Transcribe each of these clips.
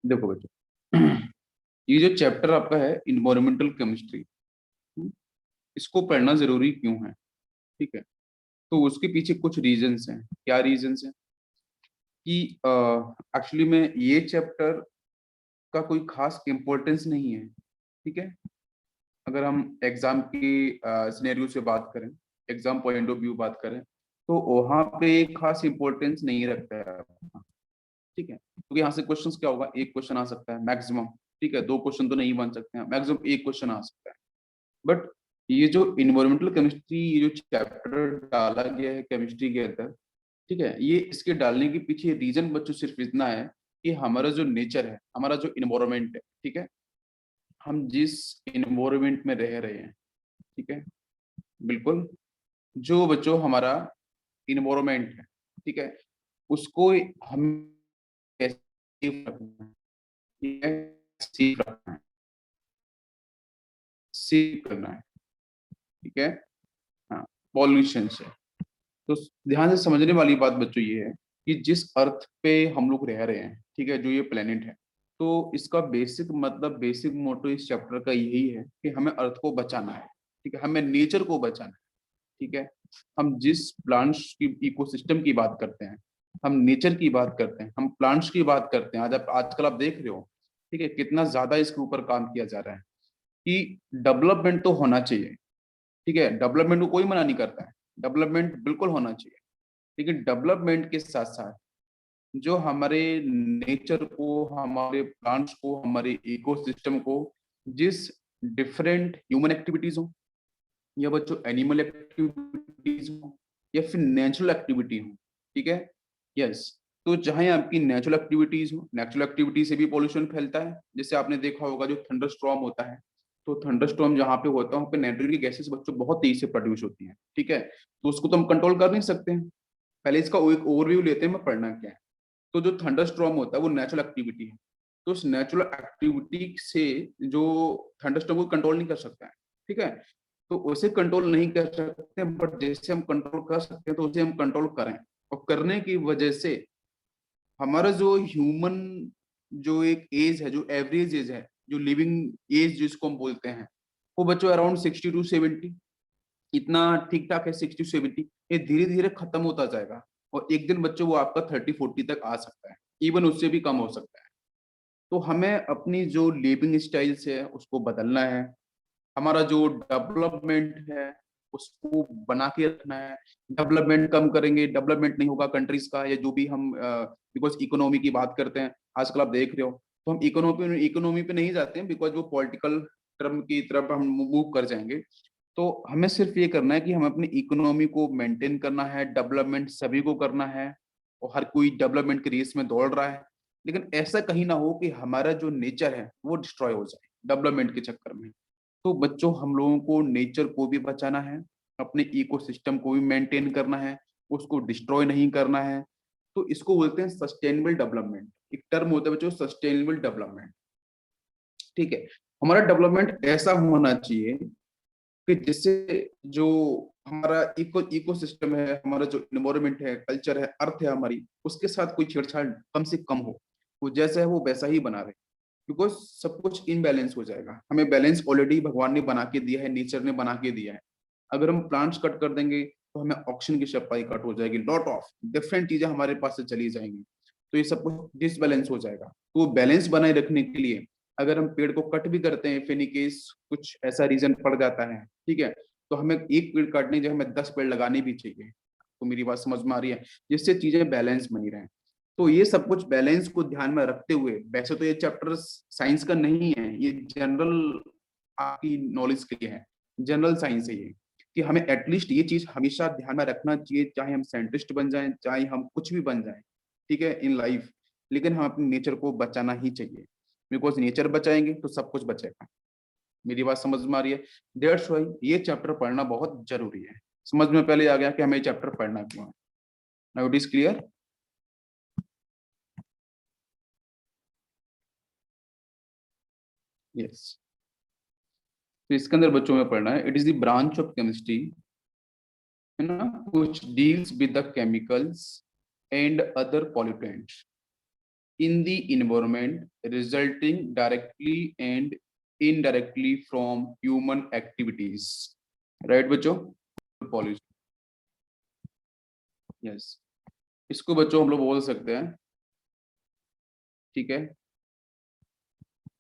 देखो बच्चों, ये जो चैप्टर आपका है इन्वायरमेंटल केमिस्ट्री, इसको पढ़ना जरूरी क्यों है? ठीक है, तो उसके पीछे कुछ रीजंस हैं। क्या रीजंस हैं? कि एक्चुअली में ये चैप्टर का कोई खास इम्पोर्टेंस नहीं है। ठीक है, अगर हम एग्जाम की सिनेरियो से बात करें, एग्जाम पॉइंट ऑफ व्यू बात करें, तो वहां पे एक खास इम्पोर्टेंस नहीं रखता है। ठीक है, तो यहाँ से क्वेश्चंस क्या होगा, एक क्वेश्चन आ सकता है मैक्सिमम। ठीक है, दो क्वेश्चन तो नहीं बन सकते हैं, मैक्सिमम एक क्वेश्चन आ सकता है। बट ये जो इन्वायरमेंटल केमिस्ट्री, ये जो चैप्टर डाला गया है केमिस्ट्री के अंदर, ठीक है, ये इसके डालने के पीछे रीजन बच्चों सिर्फ इतना है कि हमारा जो नेचर है, हमारा जो इन्वायरमेंट है, ठीक है, हम जिस इन्वायरमेंट में रह रहे हैं, ठीक है, बिल्कुल, जो बच्चों हमारा इन्वायरमेंट है, ठीक है, उसको हम कैसे सेफ रखना है, ठीक है, सेफ रखना है, सेव करना है। ठीक है, हाँ, पॉल्यूशन से। तो ध्यान से समझने वाली बात बच्चों ये है कि जिस अर्थ पे हम लोग रह रहे हैं, ठीक है, जो ये प्लेनेट है, तो इसका बेसिक मतलब, बेसिक मोटो इस चैप्टर का यही है कि हमें अर्थ को बचाना है। ठीक है, हमें नेचर को बचाना है। ठीक है, हम जिस प्लांट्स की इकोसिस्टम की बात करते हैं, हम नेचर की बात करते हैं, हम प्लांट्स की बात करते हैं, आजकल आप देख रहे हो, ठीक है, कितना ज्यादा इसके ऊपर काम किया जा रहा है कि डेवलपमेंट तो होना चाहिए। ठीक है, डेवलपमेंट को कोई मना नहीं करता है, डेवलपमेंट बिल्कुल होना चाहिए, लेकिन डेवलपमेंट के साथ साथ जो हमारे नेचर को, हमारे प्लांट्स को, हमारे इकोसिस्टम को, जिस डिफरेंट ह्यूमन एक्टिविटीज हो या बच्चों एनिमल एक्टिविटीज हो या फिर नेचुरल एक्टिविटी हो, ठीक है, यस, तो जहां आपकी नेचुरल एक्टिविटीज हो, नेचुरल एक्टिविटी से भी पोल्यूशन फैलता है। जैसे आपने देखा होगा जो थंडर स्टॉर्म होता है, तो थंडर स्टॉर्म जहाँ पे होता है वहाँ पे नाइट्रोजन की गैसेस बच्चों बहुत तेजी से प्रोड्यूस होती हैं। ठीक है, तो उसको तो हम कंट्रोल कर नहीं सकते हैं। पहले इसका एक ओवरव्यू लेते हैं, मैं पढ़ना क्या है। तो जो थंडर स्टॉर्म होता है वो नेचुरल एक्टिविटी है, तो उस नेचुरल एक्टिविटी से जो थंडर स्टॉर्म को कंट्रोल नहीं कर सकता है। ठीक है, तो उसे कंट्रोल नहीं कर सकते, बट जैसे हम कंट्रोल कर सकते हैं तो उसे हम कंट्रोल करें। और करने की वजह से हमारा जो ह्यूमन, जो एक एज है, जो एवरेज एज है, जो लिविंग एज जिसको हम बोलते हैं, वो बच्चों अराउंड 60 to 70, इतना ठीक ठाक है, 60 to 70। ये धीरे धीरे खत्म होता जाएगा और एक दिन बच्चों वो आपका 30-40 तक आ सकता है, इवन उससे भी कम हो सकता है। तो हमें अपनी जो लिविंग स्टाइल है उसको बदलना है, हमारा जो डेवलपमेंट है उसको बना के रखना है। डेवलपमेंट कम करेंगे, डेवलपमेंट नहीं होगा कंट्रीज का, या जो भी हम बिकॉज इकोनॉमी की बात करते हैं, आजकल आप देख रहे हो, तो हम इकोनॉमी इकोनॉमी पे नहीं जाते हैं बिकॉज वो पॉलिटिकल टर्म की तरफ हम मूव कर जाएंगे। तो हमें सिर्फ ये करना है कि हमें अपनी इकोनॉमी को मेंटेन करना है, डेवलपमेंट सभी को करना है, और हर कोई डेवलपमेंट की रेस में दौड़ रहा है, लेकिन ऐसा कहीं ना हो कि हमारा जो नेचर है वो डिस्ट्रॉय हो जाए डेवलपमेंट के चक्कर में। तो बच्चों हम लोगों को नेचर को भी बचाना है, अपने इकोसिस्टम को भी मेंटेन करना है, उसको डिस्ट्रॉय नहीं करना है। तो इसको बोलते हैं सस्टेनेबल डेवलपमेंट। एक टर्म होता है बच्चों, सस्टेनेबल डेवलपमेंट। ठीक है, हमारा डेवलपमेंट ऐसा होना चाहिए कि जिससे जो हमारा इकोसिस्टम है, हमारा जो इन्वायरमेंट है, कल्चर है, अर्थ है हमारी, उसके साथ कोई छेड़छाड़ कम से कम हो। वो जैसा है वो वैसा ही बना रहे, बिकॉज सब कुछ इनबैलेंस हो जाएगा। हमें बैलेंस ऑलरेडी भगवान ने बना के दिया है, नेचर ने बना के दिया है। अगर हम प्लांट्स कट कर देंगे तो हमें ऑक्सीजन की सप्लाई कट हो जाएगी, लॉट ऑफ डिफरेंट चीजें हमारे पास से चली जाएंगी, तो ये सब कुछ डिसबैलेंस हो जाएगा। तो बैलेंस बनाए रखने के लिए अगर हम पेड़ को कट भी करते हैं, फिर इन केस कुछ ऐसा रीजन पड़ जाता है, ठीक है, तो हमें एक पेड़ काटने की जगह हमें 10 पेड़ लगाने भी चाहिए। तो मेरी बात समझ में आ रही है, जिससे चीजें बैलेंस बनी रहे। तो ये सब कुछ बैलेंस को ध्यान में रखते हुए, वैसे तो ये चैप्टर साइंस का नहीं है, ये जनरल आपकी नॉलेज के लिए है, जनरल साइंस है ये, कि हमें एटलीस्ट ये चीज हमेशा ध्यान में रखना चाहिए, चाहे हम साइंटिस्ट बन जाएं, चाहे हम कुछ भी बन जाएं, ठीक है, इन लाइफ, लेकिन हम अपने नेचर को बचाना ही चाहिए, बिकॉज नेचर बचाएंगे तो सब कुछ बचेगा। मेरी बात समझ में आ रही है? डेट्स वाई ये चैप्टर पढ़ना बहुत जरूरी है। समझ में पहले आ गया कि हमें चैप्टर पढ़ना क्यों है। Now it is clear? Yes, तो इसके अंदर बच्चों में पढ़ना है, it is the branch of chemistry, है ना, which deals with the chemicals and other pollutants in the environment resulting directly and indirectly from human activities. Right बच्चों? पॉल्यूशन, यस, इसको बच्चों हम लोग बोल सकते हैं, ठीक है,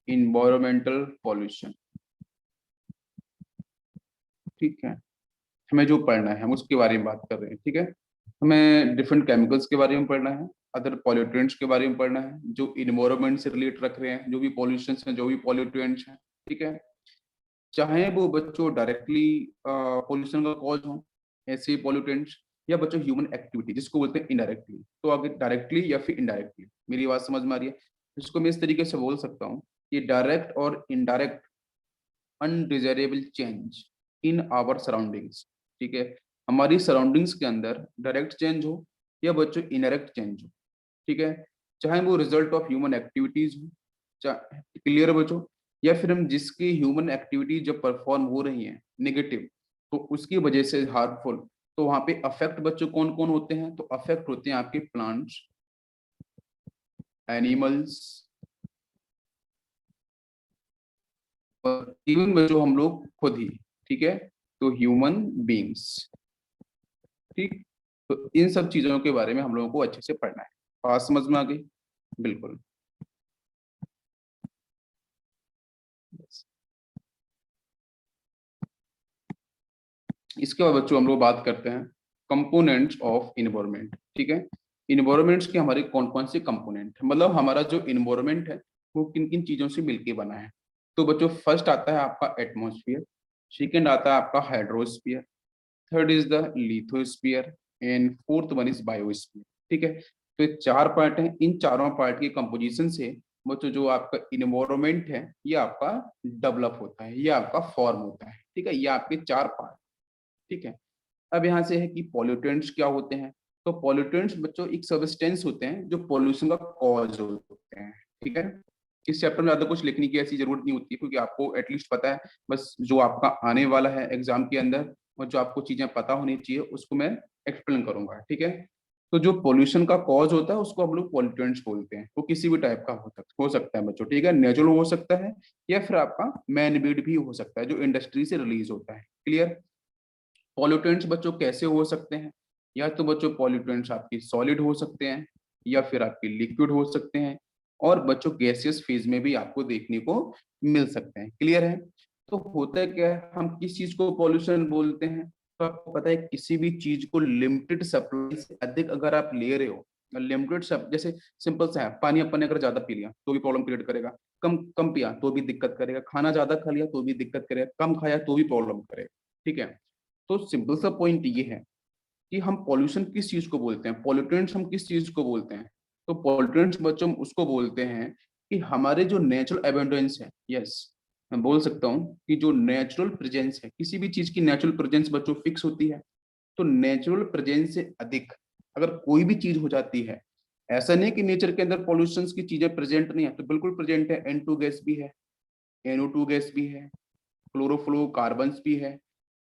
इन्वायरमेंटल पॉल्यूशन। ठीक है, हमें जो पढ़ना है हम उसके बारे में बात कर रहे हैं। ठीक है, हमें डिफरेंट केमिकल्स के बारे में पढ़ना है, अदर पॉल्यूटेंट्स के बारे में पढ़ना है जो इन्वायरमेंट से रिलेट रख रहे हैं, जो भी पॉल्यूशन हैं, जो भी पॉल्यूटेंट्स हैं। ठीक है, चाहे वो बच्चों डायरेक्टली पॉल्यूशन का कॉज हो ऐसे पॉल्यूटेंट्स, या बच्चों ह्यूमन एक्टिविटी जिसको बोलते हैं इनडायरेक्टली। तो आगे डायरेक्टली या फिर इनडायरेक्टली, मेरी बात समझ में आ रही है? इसको मैं इस तरीके से बोल सकता हूँ कि डायरेक्ट और indirect undesirable change in our surroundings. ठीक है, हमारी सराउंडिंग्स के अंदर डायरेक्ट चेंज हो या बच्चों इनडायरेक्ट चेंज हो। ठीक है, चाहे वो रिजल्ट ऑफ ह्यूमन एक्टिविटीज हो, क्लियर बच्चों, या फिर हम जिसकी ह्यूमन एक्टिविटीज जब परफॉर्म हो रही हैं नेगेटिव, तो उसकी वजह से हार्मफुल, तो वहां पे अफेक्ट बच्चों कौन कौन होते हैं? तो अफेक्ट होते हैं आपके प्लांट्स, एनिमल्स, और इवन बच्चों हम लोग खुद ही। ठीक है, तो ह्यूमन बीइंग्स। ठीक, तो इन सब चीजों के बारे में हम लोगों को अच्छे से पढ़ना है। बात समझ में आ गई? बिल्कुल। इसके बाद बच्चों हम लोग बात करते हैं कंपोनेंट्स ऑफ इन्वायरमेंट। ठीक है, इन्वायरमेंट्स के हमारे कौन कौन से कंपोनेंट, मतलब हमारा जो इन्वायरमेंट है वो किन किन चीजों से मिलके बना है। तो बच्चों फर्स्ट आता है आपका एटमॉस्फेयर, सेकेंड आता है आपका hydrosphere, third is the lithosphere, and fourth one is biosphere. ठीक है, तो ये चार पार्ट हैं, इन चारों पार्ट के कंपोजिशन से बच्चों जो आपका इन्वायरमेंट है ये आपका डेवलप होता है, ये आपका फॉर्म होता है। ठीक है, ये आपके चार पार्ट। ठीक है, अब यहाँ से है कि पॉल्यूटेंट्स क्या होते हैं। तो पॉल्यूटेंट्स बच्चों एक सब्सटेंस होते हैं जो पॉल्यूशन का कॉज होते हैं। ठीक है, इस चैप्टर में ज्यादा कुछ लिखने की ऐसी जरूरत नहीं होती है, क्योंकि आपको एटलीस्ट पता है बस जो आपका आने वाला है एग्जाम के अंदर, और जो आपको चीजें पता होनी चाहिए उसको मैं एक्सप्लेन करूंगा। ठीक है, तो जो पॉल्यूशन का कॉज होता है उसको हम लोग पॉल्यूटेंट्स बोलते हैं। वो किसी भी टाइप का हो सकता है बच्चों। ठीक है, नेचुरल हो सकता है या फिर आपका मैन मेड भी हो सकता है जो इंडस्ट्री से रिलीज होता है। क्लियर? पॉल्यूटेंट्स बच्चों कैसे हो सकते हैं? या तो बच्चों पॉल्यूटेंट्स आपकी सॉलिड हो सकते हैं या फिर आपके लिक्विड हो सकते हैं, और बच्चों गैसियस फेज में भी आपको देखने को मिल सकते हैं। क्लियर है? तो होता है क्या है, हम किस चीज को पॉल्यूशन बोलते हैं? तो आपको पता है किसी भी चीज को लिमिटेड सप्लाई से अधिक अगर आप ले रहे हो, लिमिटेड सब, जैसे सिंपल सा है, पानी अपन ने अगर ज्यादा पी लिया तो भी प्रॉब्लम क्रिएट करेगा, कम कम पिया तो भी दिक्कत करेगा, खाना ज्यादा खा लिया तो भी दिक्कत करेगा, कम खाया तो भी प्रॉब्लम करेगा। ठीक है, तो सिंपल सा पॉइंट ये है कि हम पॉल्यूशन किस चीज को बोलते हैं, पॉल्यूटेंट्स हम किस चीज को बोलते हैं? तो पॉल्यूटेंट्स बच्चों हम उसको बोलते हैं कि हमारे जो नेचुरल एबंडेंस है, यस, मैं बोल सकता हूँ कि जो नेचुरल प्रेजेंस है, किसी भी चीज की नेचुरल प्रेजेंस बच्चों फिक्स होती है। तो नेचुरल प्रेजेंस से अधिक अगर कोई भी चीज हो जाती है, ऐसा नहीं कि नेचर के अंदर पॉल्यूशन की चीजें प्रेजेंट नहीं है, तो बिल्कुल प्रेजेंट है। N2 गैस भी है, NO2 गैस भी है, क्लोरोफ्लोरोकार्बन्स भी है,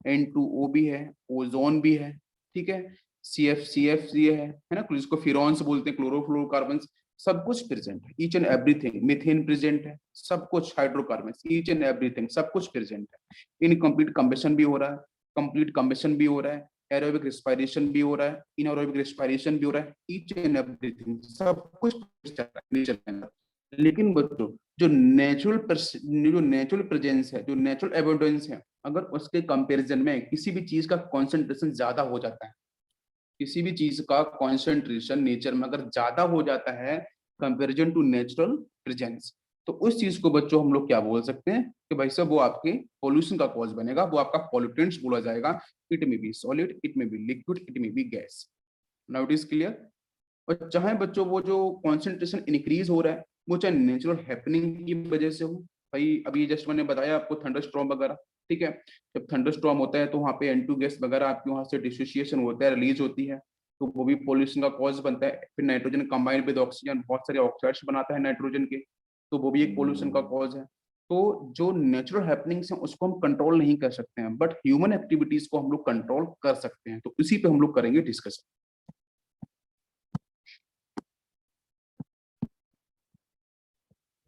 N2O भी है, ओजोन भी है। ठीक है, CF भी है ना, जिसको फिरॉन्स बोलते हैं, क्लोरोफ्लोरोकार्बन्स, सब कुछ प्रेजेंट है, each and everything. Methane present है, सब कुछ, हाइड्रोकार्बन, ईच एंड एवरीथिंग, सब कुछ प्रेजेंट है। इनकम्प्लीट कंबेशन भी हो रहा है, कंप्लीट कंबेशन भी हो रहा है, एरोबिक रेस्पिरेशन भी हो रहा है, इनएरोबिक रेस्पिरेशन भी हो रहा है, ईच एंड एवरीथिंग, सब कुछ चल रहा है नेचर के अंदर। लेकिन बच्चों जो नेचुरल प्रेजेंस है, जो नेचुरल एबंडेंस है, अगर उसके कंपैरिजन में किसी भी चीज का कॉन्सेंट्रेशन ज्यादा हो जाता है, किसी भी चीज का कॉन्सेंट्रेशन नेचर में अगर ज्यादा हो जाता है कंपैरिजन टू नेचुरल प्रेजेंस, तो उस चीज को बच्चों हम लोग क्या बोल सकते हैं कि भाई साहब वो आपके पॉल्यूशन का कॉज बनेगा, वो आपका पॉल्यूटेंट्स बोला जाएगा। It may be solid, it may be liquid, it may be gas. Now it is clear? और चाहे बच्चों वो जो कॉन्सेंट्रेशन इंक्रीज हो रहा है, वो चाहे नेचुरल हैपनिंग की वजह से हो, भाई अभी जस्ट मैंने बताया आपको थंडर स्टॉर्म वगैरह। ठीक है, जब थंडर स्टॉर्म होता है तो वहाँ पे N2 गैस वगैरह आपके वहाँ से डिसोसिएशन होता है, रिलीज होती है, तो वो भी पॉल्यूशन का कॉज बनता है। फिर नाइट्रोजन कंबाइंड विद ऑक्सीजन बहुत सारे ऑक्साइड्स बनाता है नाइट्रोजन के, तो वो भी एक पॉल्यूशन का कॉज है। तो जो नेचुरल हैपनिंग्स हैं उसको हम कंट्रोल नहीं कर सकते हैं, बट ह्यूमन एक्टिविटीज को हम लोग कंट्रोल कर सकते हैं, तो इसी पे हम लोग करेंगे डिस्कशन।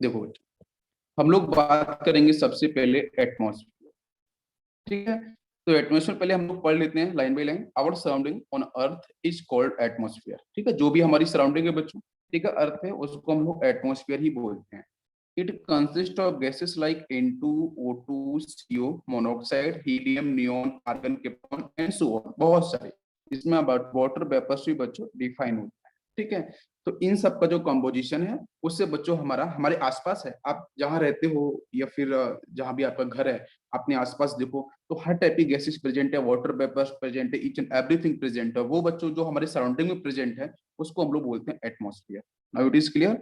देखो बच्चों, हम लोग बात करेंगे सबसे पहले एटमॉस्फेयर, ठीक है। तो एटमॉस्फेयर पहले हम लोग पढ़ लेते हैं line by line. Our surrounding on earth is called atmosphere, ठीक है। जो भी हमारी सराउंडिंग है बच्चों, ठीक है, अर्थ है, उसको हम लोग एटमॉस्फेयर ही बोलते हैं। It consist of gases like N2, O2, CO, monoxide, helium, neon, argon, krypton and so on, बहुत सारे। इसमें अबाउट वाटर वेपर्स भी बच्चों डिफाइन होता है, ठीक है। तो इन सब का जो कंपोजिशन है, उससे बच्चों हमारा हमारे आसपास है, आप जहाँ रहते हो या फिर जहाँ भी आपका घर है, अपने आसपास देखो, तो हर टाइप की गैसेस प्रेजेंट है, वाटर वेपर्स प्रेजेंट है, ईच एंड एवरीथिंग प्रेजेंट है। वो बच्चों जो हमारे सराउंडिंग में प्रेजेंट है, उसको हम लोग बोलते हैं atmosphere. Now it is clear,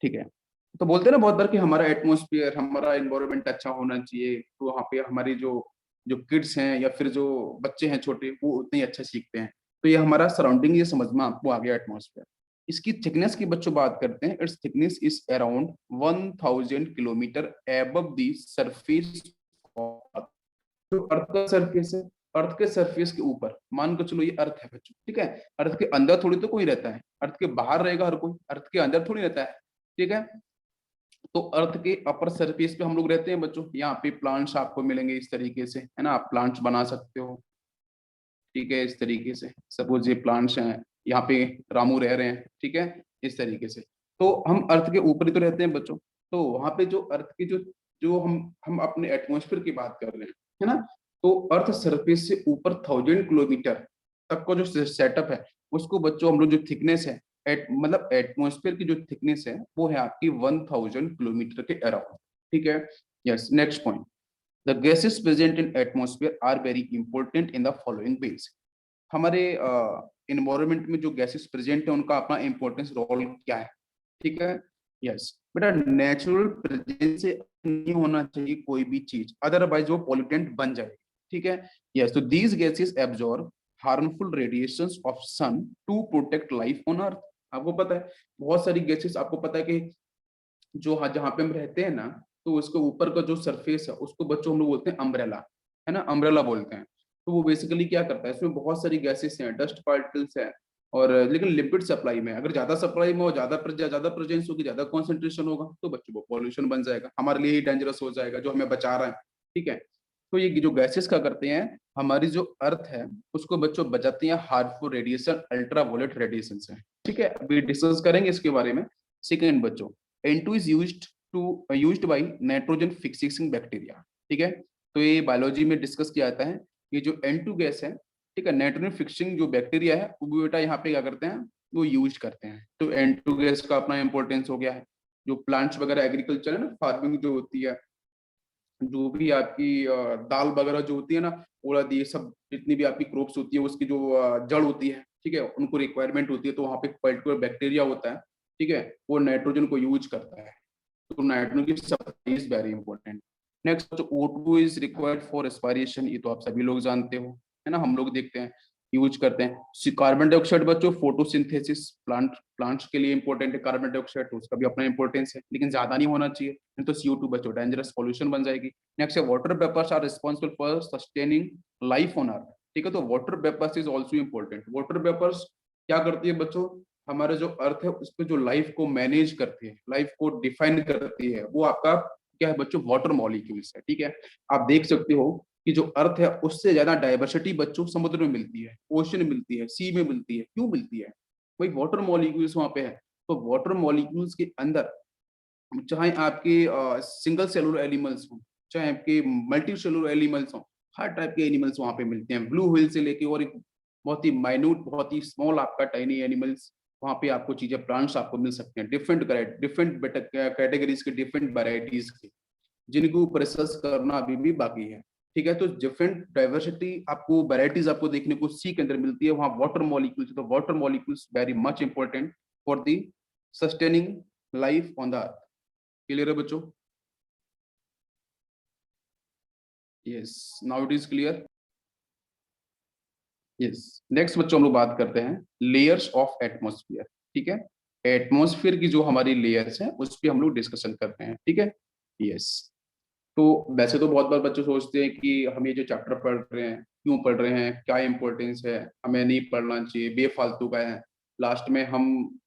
ठीक है। तो बोलते हैं ना बहुत बार कि हमारा एटमॉस्फेयर, हमारा एनवायरनमेंट अच्छा होना चाहिए, तो वहाँ पे हमारी जो जो किड्स हैं या फिर जो बच्चे हैं छोटे, वो उतने ही अच्छा सीखते हैं। तो ये हमारा सराउंडिंग, ये समझ में आपको आ गया एटमॉस्फेयर। इसकी थिकनेस की बच्चों बात करते हैं, it's thickness is around 1000 kilometre above the surface of. जो अर्थ का सरफेस है, अर्थ के सरफेस के ऊपर मान के चलो ये अर्थ है बच्चों, ठीक है। अर्थ के अंदर थोड़ी तो कोई रहता है, अर्थ के बाहर रहेगा हर कोई, अर्थ के अंदर थोड़ी रहता है, ठीक है। तो अर्थ के अपर सरफेस पे हम लोग रहते हैं बच्चों। यहाँ पे प्लांट्स आपको मिलेंगे इस तरीके से, है ना, आप प्लांट्स बना सकते हो, ठीक है, इस तरीके से। सपोज ये प्लांट्स हैं, यहाँ पे रामू रह रहे हैं, ठीक है, इस तरीके से। तो हम अर्थ के ऊपर ही तो रहते हैं बच्चों। तो वहां पे जो अर्थ की जो जो हम अपने एटमॉस्फेयर की बात कर रहे हैं, है ना। तो अर्थ सरफेस से ऊपर 1000 किलोमीटर तक का जो सेटअप है, उसको बच्चों हम लोग जो थिकनेस है, मतलब एटमॉस्फेयर की जो थिकनेस है, वो है आपकी 1000 किलोमीटर के अराउंड, ठीक है। Yes, next point. The gases present in atmosphere are very important in the following ways. हमारे इन्वायरमेंट में जो गैसेस प्रेजेंट है, उनका अपना इंपॉर्टेंस रोल क्या है, ठीक है। यस बेटा, नेचुरल प्रेजेंस से नहीं होना चाहिए कोई भी चीज, अदरवाइज वो पॉल्यूटेंट बन जाएगी, ठीक है। यस, तो these gases absorb harmful radiations of sun to protect life on earth. आपको पता है बहुत सारी गैसेस, आपको पता है कि जो जहाँ पे हम रहते हैं ना, तो उसके ऊपर का जो सरफेस है, उसको बच्चों हम लोग बोलते हैं अम्ब्रेला, है ना, अम्ब्रेला बोलते हैं। तो वो बेसिकली क्या करता है, इसमें बहुत सारी गैसेस हैं, डस्ट पार्टिकल्स हैं, और लेकिन लिमिटेड सप्लाई में। अगर ज्यादा सप्लाई में हो, ज्यादा प्रेजेंस होगी, ज्यादा कॉन्सेंट्रेशन होगा, तो बच्चों को पॉल्यूशन बन जाएगा, हमारे लिए ही डेंजरस हो जाएगा, जो हमें बचा रहा है, ठीक है। तो ये जो गैसेस क्या करते हैं, हमारी जो अर्थ है, उसको बच्चों बचाती हैं हार्मफुल रेडिएशन, अल्ट्रावायलेट रेडिएशन से, ठीक है। अभी डिस्कस करेंगे इसके बारे में। सेकेंड बच्चों, N2 is used by nitrogen fixing bacteria, ठीक है। तो ये बायोलॉजी में डिस्कस किया जाता है। ये जो N2 गैस है, ठीक है, नाइट्रोजन फिक्सिंग जो बैक्टीरिया है, वो बेटा यहाँ पे क्या करते हैं, वो यूज करते हैं। तो N2 गैस का अपना इंपॉर्टेंस हो गया है। जो प्लांट्स वगैरह, एग्रीकल्चर है ना, फार्मिंग जो होती है, जो भी आपकी दाल वगैरह जो होती है ना, उड़द, ये सब जितनी भी आपकी क्रॉप्स होती है, उसकी जो जड़ होती है, ठीक है, उनको रिक्वायरमेंट होती है, तो वहाँ पे पर्टिकुलर बैक्टीरिया होता है, ठीक है, वो नाइट्रोजन को यूज करता है। तो नाइट्रोजन की supply is very important. Next, जो O2 is required for respiration, ये तो आप सभी लोग जानते हो, है ना, हम लोग देखते हैं, यूज करते हैं। कार्बन डाइऑक्साइड बच्चों, फोटोसिंथेसिस, प्लांट्स के लिए इंपॉर्टेंट है कार्बन डाइऑक्साइड, तो उसका भी अपना इंपॉर्टेंस है, लेकिन ज्यादा नहीं होना चाहिए, नहीं तो CO2 बच्चों डेंजरस पॉल्यूशन बन जाएगी। नेक्स्ट है water vapours are responsible for sustaining life on earth, ठीक है। तो water vapours is also important. Water vapours क्या करती है बच्चों, हमारा जो अर्थ है उस पर जो लाइफ को मैनेज करती है, लाइफ को डिफाइन करती है, वो आपका क्या है बच्चों, वाटर मॉलिक्यूल्स है, ठीक है। आप देख सकते हो कि जो अर्थ है, उससे ज्यादा डाइवर्सिटी बच्चों समुद्र में मिलती है, ओशन में मिलती है, सी में मिलती है। क्यों मिलती है, वही वाटर मॉलिक्यूल्स वहां पे है। तो वाटर मॉलिक्यूल्स के अंदर, चाहे आपके सिंगल सेलुलर एनिमल्स हो, चाहे आपके मल्टी सेलुलर एनिमल्स हो, हर टाइप के एनिमल्स वहां पे मिलते हैं, ब्लू व्हेल से लेके और एक बहुत ही माइन्यूट, बहुत ही स्मॉल आपका टाइनी एनिमल्स, वहां पे आपको चीजें, प्लांट्स आपको मिल सकते हैं, डिफरेंट डिफरेंट कैटेगरीज के, डिफरेंट वेराइटीज के, जिनको प्रोसेस करना अभी भी बाकी है, ठीक है। तो डिफरेंट डाइवर्सिटी आपको, वेराइटीज आपको देखने को सी के अंदर मिलती है, वहां वाटर मॉलिक्यूल्स, तो water molecules very much important for the sustaining life on the earth. Clear है बच्चों? Yes, now it is clear. Yes, next बच्चों हम लोग बात करते हैं लेयर्स ऑफ एटमॉस्फेयर, ठीक है। एटमॉस्फेयर की जो हमारी लेयर्स हैं, उस पर हम लोग डिस्कशन करते हैं, ठीक है। यस, तो वैसे तो बहुत बार बच्चे सोचते हैं कि हम ये जो चैप्टर पढ़ रहे हैं, क्यों पढ़ रहे हैं, क्या इंपॉर्टेंस है, हमें नहीं पढ़ना चाहिए, बेफालतू का है, लास्ट में हम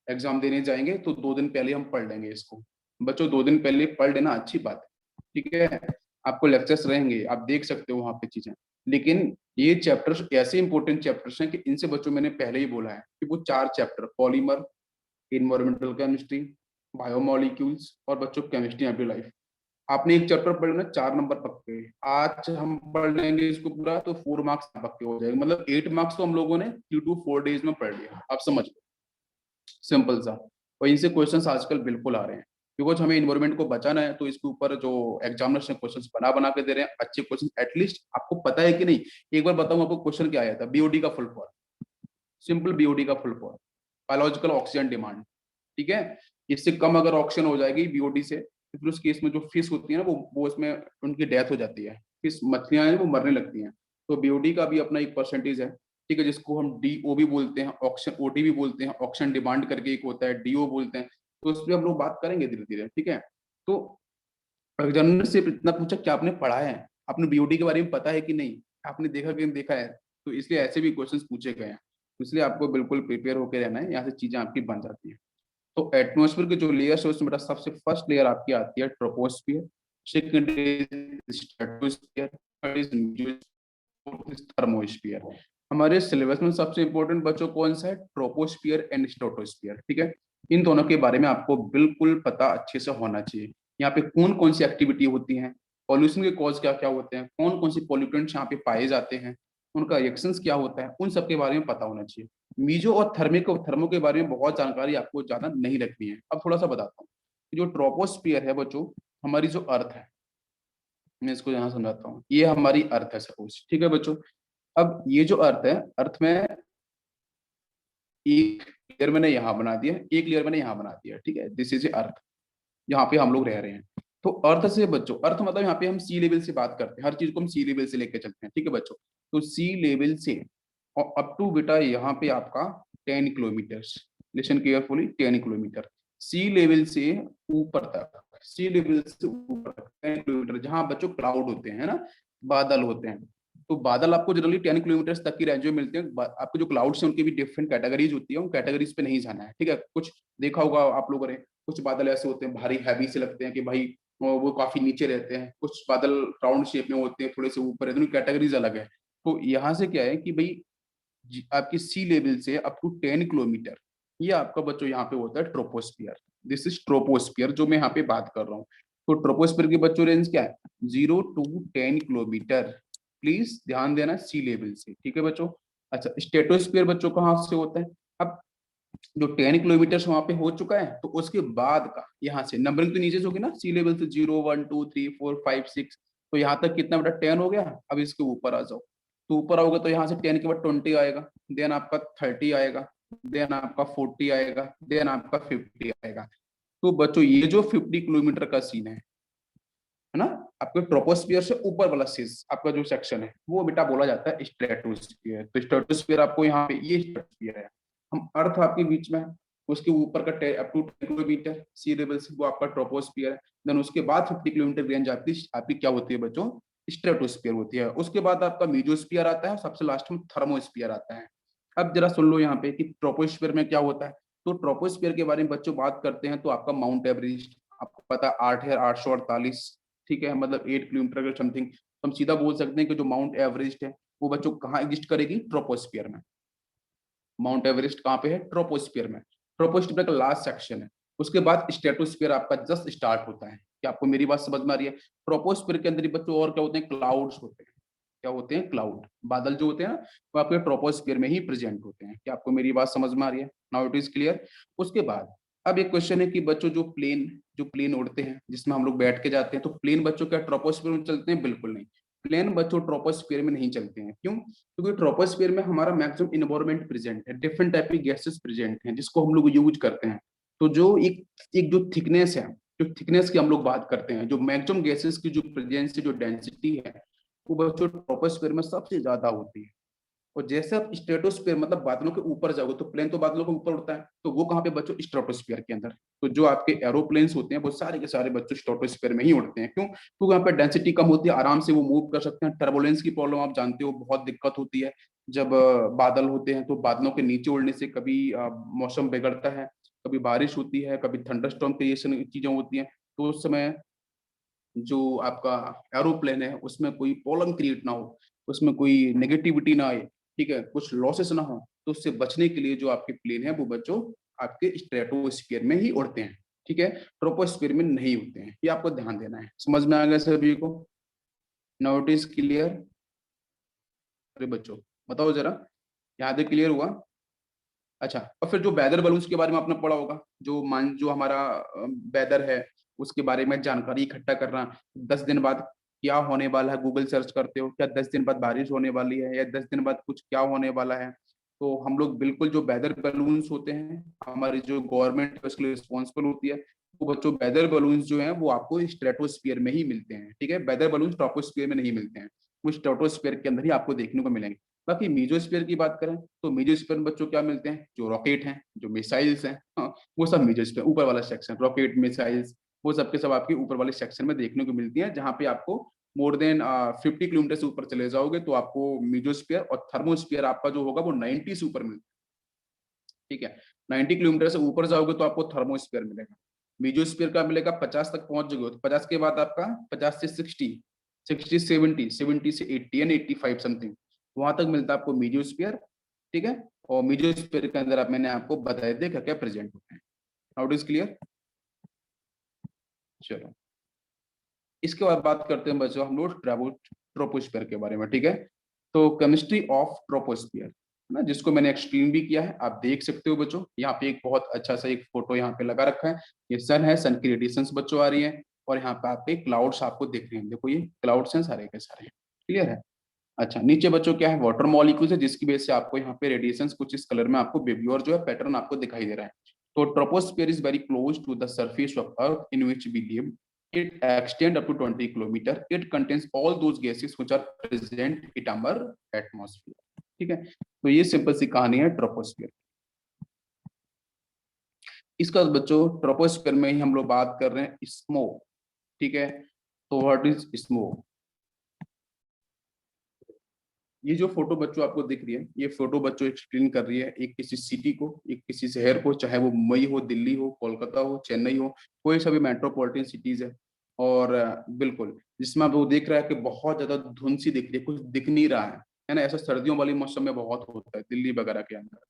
एग्जाम देने जाएंगे तो 2 दिन पहले हम पढ़ लेंगे इसको। बच्चों 2 दिन पहले पढ़ लेना अच्छी बात है, ठीक है। आपको लेक्चर्स रहेंगे, आप देख सकते हो वहां पे चीजें, लेकिन ये चैप्टर्स ऐसे इंपॉर्टेंट चैप्टर्स हैं कि इनसे बच्चों, मैंने पहले ही बोला है कि वो 4 chapter, polymer, environmental chemistry, biomolecules और बच्चों केमिस्ट्री एवरी लाइफ, आपने एक चैप्टर पढ़ लेना, 4 नंबर पक्के। आज हम पढ़ लेंगे इसको पूरा तो 4 मार्क्स पक्के हो जाएंगे, मतलब 8 मार्क्स तो हम लोगों ने 3 to 4 days में पढ़ लिया, आप समझ लो, सिंपल सा। और इनसे क्वेश्चंस आजकल बिल्कुल आ रहे हैं, बिकॉज हमें इन्वायरमेंट को बचाना है, तो इसके ऊपर जो एग्जामिनर्स ने क्वेश्चंस बना बना के दे रहे हैं, अच्छे क्वेश्चन। एटलीस्ट आपको पता है कि नहीं, एक बार बताऊं आपको क्वेश्चन क्या आया था, बीओडी का फुल फॉर्म, सिंपल बीओडी का full form, biological oxygen demand, ठीक है। इससे कम अगर ऑक्सीजन हो जाएगी बीओडी से, तो फिर उस केस में जो फिश होती है ना, वो उसमें उनकी डेथ हो जाती है, फिश मछलियां हैं वो मरने लगती हैं। तो बीओडी का भी अपना एक परसेंटेज है, ठीक है, जिसको हम डीओ भी बोलते हैं, ऑक्सीजन ओडी भी बोलते हैं, ऑक्सीजन डिमांड करके एक होता है, डीओ बोलते हैं। तो उस पर हम लोग बात करेंगे धीरे धीरे, ठीक है। तो एग्जामिनर से इतना पूछा क्या आपने पढ़ा है, आपने बीओडी के बारे में पता है कि नहीं, आपने देखा कि नहीं देखा है, तो इसलिए ऐसे भी क्वेश्चंस पूछे गए हैं। तो इसलिए आपको बिल्कुल प्रिपेयर होकर रहना है, यहाँ से चीजें आपकी बन जाती हैं। तो एटमॉस्फेयर के जो लेयर्स है उसमें बेटा सबसे फर्स्ट लेयर आपकी आती है troposphere, second is stratosphere, third is thermosphere. हमारे सिलेबस में सबसे इंपॉर्टेंट बच्चों कौन सा है, ट्रोपोस्फियर एंड स्ट्रेटोस्फियर, ठीक है। इन दोनों के बारे में आपको बिल्कुल पता अच्छे से होना चाहिए। यहाँ पे कौन कौन सी एक्टिविटी होती है, पॉल्यूशन के कॉज क्या क्या होते हैं, कौन कौन से पॉल्यूटेंट्स यहाँ पे पाए जाते हैं, उनका रिएक्शंस क्या होता है, उन सब के बारे में पता होना चाहिए। मीजो और थर्मो के बारे में बहुत जानकारी आपको ज्यादा नहीं रखनी है। अब थोड़ा सा बताता हूँ, जो ट्रोपोस्फियर है बच्चों, हमारी जो अर्थ है, मैं इसको यहाँ समझाता हूँ, ये हमारी अर्थ है सपोज, ठीक है बच्चों। अब ये जो अर्थ है, अर्थ में एक लेयर मैंने यहाँ बना दिया, एक लेयर मैंने यहाँ बना दिया, ठीक है, दिस इज अर्थ, यहाँ पे हम लोग रह रहे हैं। तो अर्थ से बच्चों, अर्थ मतलब यहाँ पे हम सी लेवल से बात करते हैं, हर चीज को हम सी लेवल से लेके चलते हैं, ठीक है बच्चों। तो सी लेवल से और अप टू बेटा यहाँ पे आपका 10 kilometre, listen carefully, 10 kilometre sea level से ऊपर तक, सी लेवल से ऊपर तक 10 किलोमीटर, जहाँ बच्चों क्लाउड होते हैं ना, बादल होते हैं। तो बादल आपको जनरली 10 किलोमीटर तक की रेंज में मिलते हैं। आपके जो क्लाउड्स हैं उनकी भी डिफरेंट कैटेगरीज होती है, उन कैटेगरीज पे नहीं जाना है, ठीक है। कुछ देखा होगा आप लोगों ने, कुछ बादल ऐसे होते हैं भारी हैवी से लगते हैं कि भाई वो काफी नीचे रहते हैं, कुछ बादल राउंड शेप में होते हैं, थोड़े से ऊपर है, दोनों कैटेगरीज अलग है। तो यहाँ से क्या है कि भाई आपकी सी लेवल से अप टू 10 किलोमीटर, ये आपका बच्चों यहाँ पे होता है ट्रोपोस्फियर। दिस इज ट्रोपोस्फियर जो मैं यहाँ पे बात कर रहा हूँ। तो ट्रोपोस्फियर की बच्चों रेंज क्या है, 0 to 10 किलोमीटर, प्लीज ध्यान देना, सी लेवल से, ठीक है बच्चों। अच्छा, स्टेटोस्फियर बच्चों कहाँ से होता है, अब जो 10 किलोमीटर वहां पे हो चुका है, तो उसके बाद का यहाँ से नंबरिंग तो नीचे से होगी ना, सी लेवल से 0 1 2 3 4 5 6, तो यहाँ तक कितना बेटा 10 हो गया। अब इसके ऊपर आ जाओ, तो ऊपर आओगे तो यहाँ से 10 के बाद 20 आएगा, देन आपका 30 आएगा, देन आपका 40 आएगा, देन आपका 50 आएगा। तो बच्चों ये जो 50 किलोमीटर का सीन है ना, आपके ट्रोपोस्फियर से ऊपर वाला सीज आपका जो सेक्शन है, वो बेटा बोला जाता है स्ट्रेटोस्फियर। तो स्ट्रेटोस्फियर आपको यहाँ पे ये स्ट्रेटोस्फियर है, हम अर्थ आपके बीच में है, उसके ऊपर का up to 10 kilometre sea level से वो आपका ट्रोपोस्फियर है। देन उसके बाद 50 किलोमीटर रेंज आपकी आपकी क्या होती है बच्चों, स्ट्रेटोस्फियर होती है। उसके बाद आपका मीजोस्फियर आता है, सबसे लास्ट में थर्मोस्फियर आता है। अब जरा सुन लो यहाँ पे कि ट्रोपोस्फियर में क्या होता है। तो ट्रोपोस्फियर के बारे में बच्चों बात करते हैं तो आपका माउंट एवरेस्ट आपको पता है 8 है 848, ठीक है, मतलब 8 किलोमीटर के समथिंग। तो हम सीधा बोल सकते हैं कि जो माउंट एवरेस्ट है वो बच्चों कहाँ एग्जिस्ट करेगी, ट्रोपोस्फियर में। माउंट एवरेस्ट कहाँ पे है, ट्रोपोस्फियर में। ट्रोपोस्फियर का लास्ट सेक्शन है, उसके बाद स्ट्रेटोस्फियर आपका जस्ट स्टार्ट होता है। क्या आपको मेरी बात समझ में आ रही है। ट्रोपोस्फियर के अंदर ही बच्चों और क्या होते हैं, क्लाउड्स होते हैं। क्या होते हैं, क्लाउड, बादल जो होते हैं ना, वो आपके ट्रोपोस्फियर में ही प्रेजेंट होते हैं। क्या आपको मेरी बात समझ में आ रही है, नाउ इट इज क्लियर। उसके बाद अब एक क्वेश्चन है कि बच्चों जो प्लेन उड़ते हैं जिसमें हम लोग बैठ के जाते हैं, तो प्लेन बच्चों क्या ट्रोपोस्फियर में चलते हैं, बिल्कुल नहीं। प्लेन बच्चों ट्रोपोस्फियर में नहीं चलते हैं, क्यों, क्योंकि ट्रोपोस्फियर में हमारा मैक्सिमम इन्वायरमेंट प्रेजेंट है, डिफरेंट टाइप की गैसेस प्रेजेंट हैं जिसको हम लोग यूज करते हैं। तो जो एक एक जो थिकनेस है, जो थिकनेस की हम लोग बात करते हैं, जो मैक्सिमम गैसेस की जो प्रेजेंस जो डेंसिटी है, वो बच्चों ट्रोपोस्फियर में सबसे ज्यादा होती है। और जैसे आप स्ट्रेटोस्फियर मतलब बादलों के ऊपर जाओगे, तो प्लेन तो बादलों के ऊपर उड़ता है, तो वो कहाँ पे बच्चों, स्ट्रेटोस्फियर के अंदर। तो जो आपके एरोप्लेन्स होते हैं वो सारे के सारे बच्चों स्ट्रेटोस्फियर में ही उड़ते हैं, क्यों, क्योंकि यहाँ पे डेंसिटी कम होती है, आराम से वो मूव कर सकते हैं। टर्बुलेंस की प्रॉब्लम आप जानते हो, बहुत दिक्कत होती है जब बादल होते हैं, तो बादलों के नीचे उड़ने से कभी मौसम बिगड़ता है, कभी बारिश होती है, कभी थंडरस्टॉर्म क्रिएशन चीजें होती हैं, तो उस समय जो आपका एरोप्लेन है उसमें कोई प्रॉब्लम क्रिएट ना हो, उसमें कोई नेगेटिविटी ना आए, ठीक है, कुछ लॉसेस ना हो, तो उससे बचने के लिए जो आपके प्लेन है वो बच्चों आपके स्ट्रेटोस्फीयर में ही उड़ते हैं, ठीक है, ट्रोपोस्फीयर में नहीं उड़ते हैं, ये आपको ध्यान देना है। समझ में आ गया सभी को? Now it is clear? अरे बच्चों बताओ जरा, यहाँ तक क्लियर हुआ? अच्छा, और फिर जो वेदर बलून्स के बारे में आपने पढ़ा होगा, जो हमारा वेदर है उसके बारे में जानकारी इकट्ठा करना, 10 दिन बाद क्या होने वाला है, गूगल सर्च करते हो क्या 10 दिन बाद बारिश होने वाली है या 10 दिन बाद कुछ क्या होने वाला है, तो हम लोग बिल्कुल जो वेदर बलून्स होते हैं, हमारी जो गवर्नमेंट है उसके लिए रिस्पॉन्सिबल होती है, तो बच्चों वेदर बलून्स जो है वो आपको स्ट्रेटोस्फीयर में ही मिलते हैं, ठीक है, वेदर बलून ट्रोपोस्फीयर में नहीं मिलते हैं, वो स्ट्रेटोस्फीयर के अंदर ही आपको देखने को मिलेंगे। बाकी मीजोस्फीयर की बात करें तो मीजोस्फीयर में बच्चों क्या मिलते हैं, जो रॉकेट हैं, जो मिसाइल्स हैं, हाँ, वो सब मीजोस्फीयर ऊपर वाला सेक्शन, रॉकेट मिसाइल्स, वो सब के सब आपके ऊपर वाले सेक्शन में देखने को मिलती है, जहाँ पे आपको मोर देन 50 किलोमीटर से ऊपर चले जाओगे तो आपको मीजोस्फीयर, और थर्मोस्फीयर आपका जो होगा वो 90 से ऊपर मिलता है, ठीक है, 90 किलोमीटर से ऊपर जाओगे तो आपको थर्मोस्फीयर मिलेगा। मीजोस्फीयर का मिलेगा 50 तक पहुंच जाओगे तो 50 के बाद आपका 50 से 60, 60 70, 70 से 80 एंड 85 समथिंग, वहां तक मिलता है आपको मीजोस्फीयर, ठीक है, और मीजोस्फीयर के अंदर आप मैंने आपको बताया दे क्या क्या प्रेजेंट होते हैं। How it is clear? चलो, इसके बाद बात करते हैं बच्चों हम लोग ट्रोपोस्फीयर के बारे में, ठीक है, तो केमिस्ट्री ऑफ ट्रोपोस्फीयर है ना, जिसको मैंने एक्सट्रीम भी किया है, आप देख सकते हो बच्चों, यहाँ पे एक बहुत अच्छा सा एक फोटो यहाँ पे लगा रखा है, ये सन है, सन की रेडिएशंस बच्चों आ रही है, और यहाँ पे आपके क्लाउड्स आपको दिख रहे हैं, देखो ये क्लाउड्स हैं सारे के सारे, क्लियर है? अच्छा, नीचे बच्चों क्या है, वाटर मॉलिक्यूल्स है, जिसकी वजह से आपको यहाँ पे रेडिएशंस कुछ इस कलर में आपको बेबी और जो है पैटर्न आपको दिखाई दे रहा है। तो troposphere is very close to the surface of earth in which we live, it extend up to 20 kilometer, it contains all those gases which are present in our atmosphere, ठीक है, तो ये सिंपल सी कहानी है ट्रोपोस्फियर। इसका बच्चों troposphere में ही हम लोग बात कर रहे हैं स्मोक, ठीक है, तो व्हाट इज स्मोक? ये जो फोटो बच्चों आपको दिख रही है, ये फोटो बच्चों एक्सप्लेन कर रही है एक किसी सिटी को, एक किसी शहर को, चाहे वो मुंबई हो, दिल्ली हो, कोलकाता हो, चेन्नई हो, कोई सा भी मेट्रोपॉलिटन सिटीज है, और बिल्कुल जिसमें वो देख रहा है कि बहुत ज्यादा धुंध सी दिख रही है, कुछ दिख नहीं रहा है ना, ऐसा सर्दियों वाली मौसम में बहुत होता है दिल्ली वगैरह के अंदर,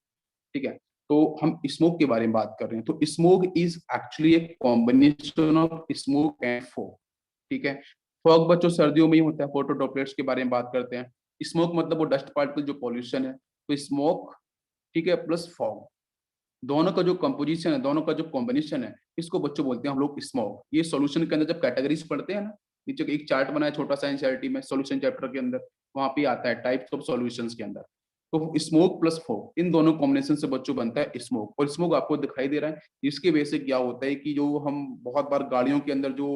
ठीक है, तो हम स्मोक के बारे में बात कर रहे हैं, तो स्मोक इज एक्चुअली एक combination of smoke and fog, ठीक है, फॉग बच्चों सर्दियों में ही होता है, फोटो ड्रॉपलेट्स के बारे में बात करते हैं, स्मोक मतलब वो डस्ट पार्टिकल जो पॉल्यूशन है, तो स्मोक, ठीक है, प्लस फॉग, दोनों का जो कंपोजिशन है, दोनों का जो कॉम्बिनेशन है, इसको बच्चों बोलते हैं हम लोग स्मोक। ये सॉल्यूशन के अंदर जब कैटेगरीज पढ़ते हैं ना, नीचे एक चार्ट बनाया छोटा सा एनसीईआरटी में सॉल्यूशन चैप्टर के अंदर, वहां पे आता है टाइप्स ऑफ सॉल्यूशंस के अंदर, तो स्मोक प्लस फॉग इन दोनों कॉम्बिनेशन से बच्चों बनता है स्मोक, और स्मोक आपको दिखाई दे रहा है, इसके वजह से क्या होता है कि जो हम बहुत बार गाड़ियों के अंदर जो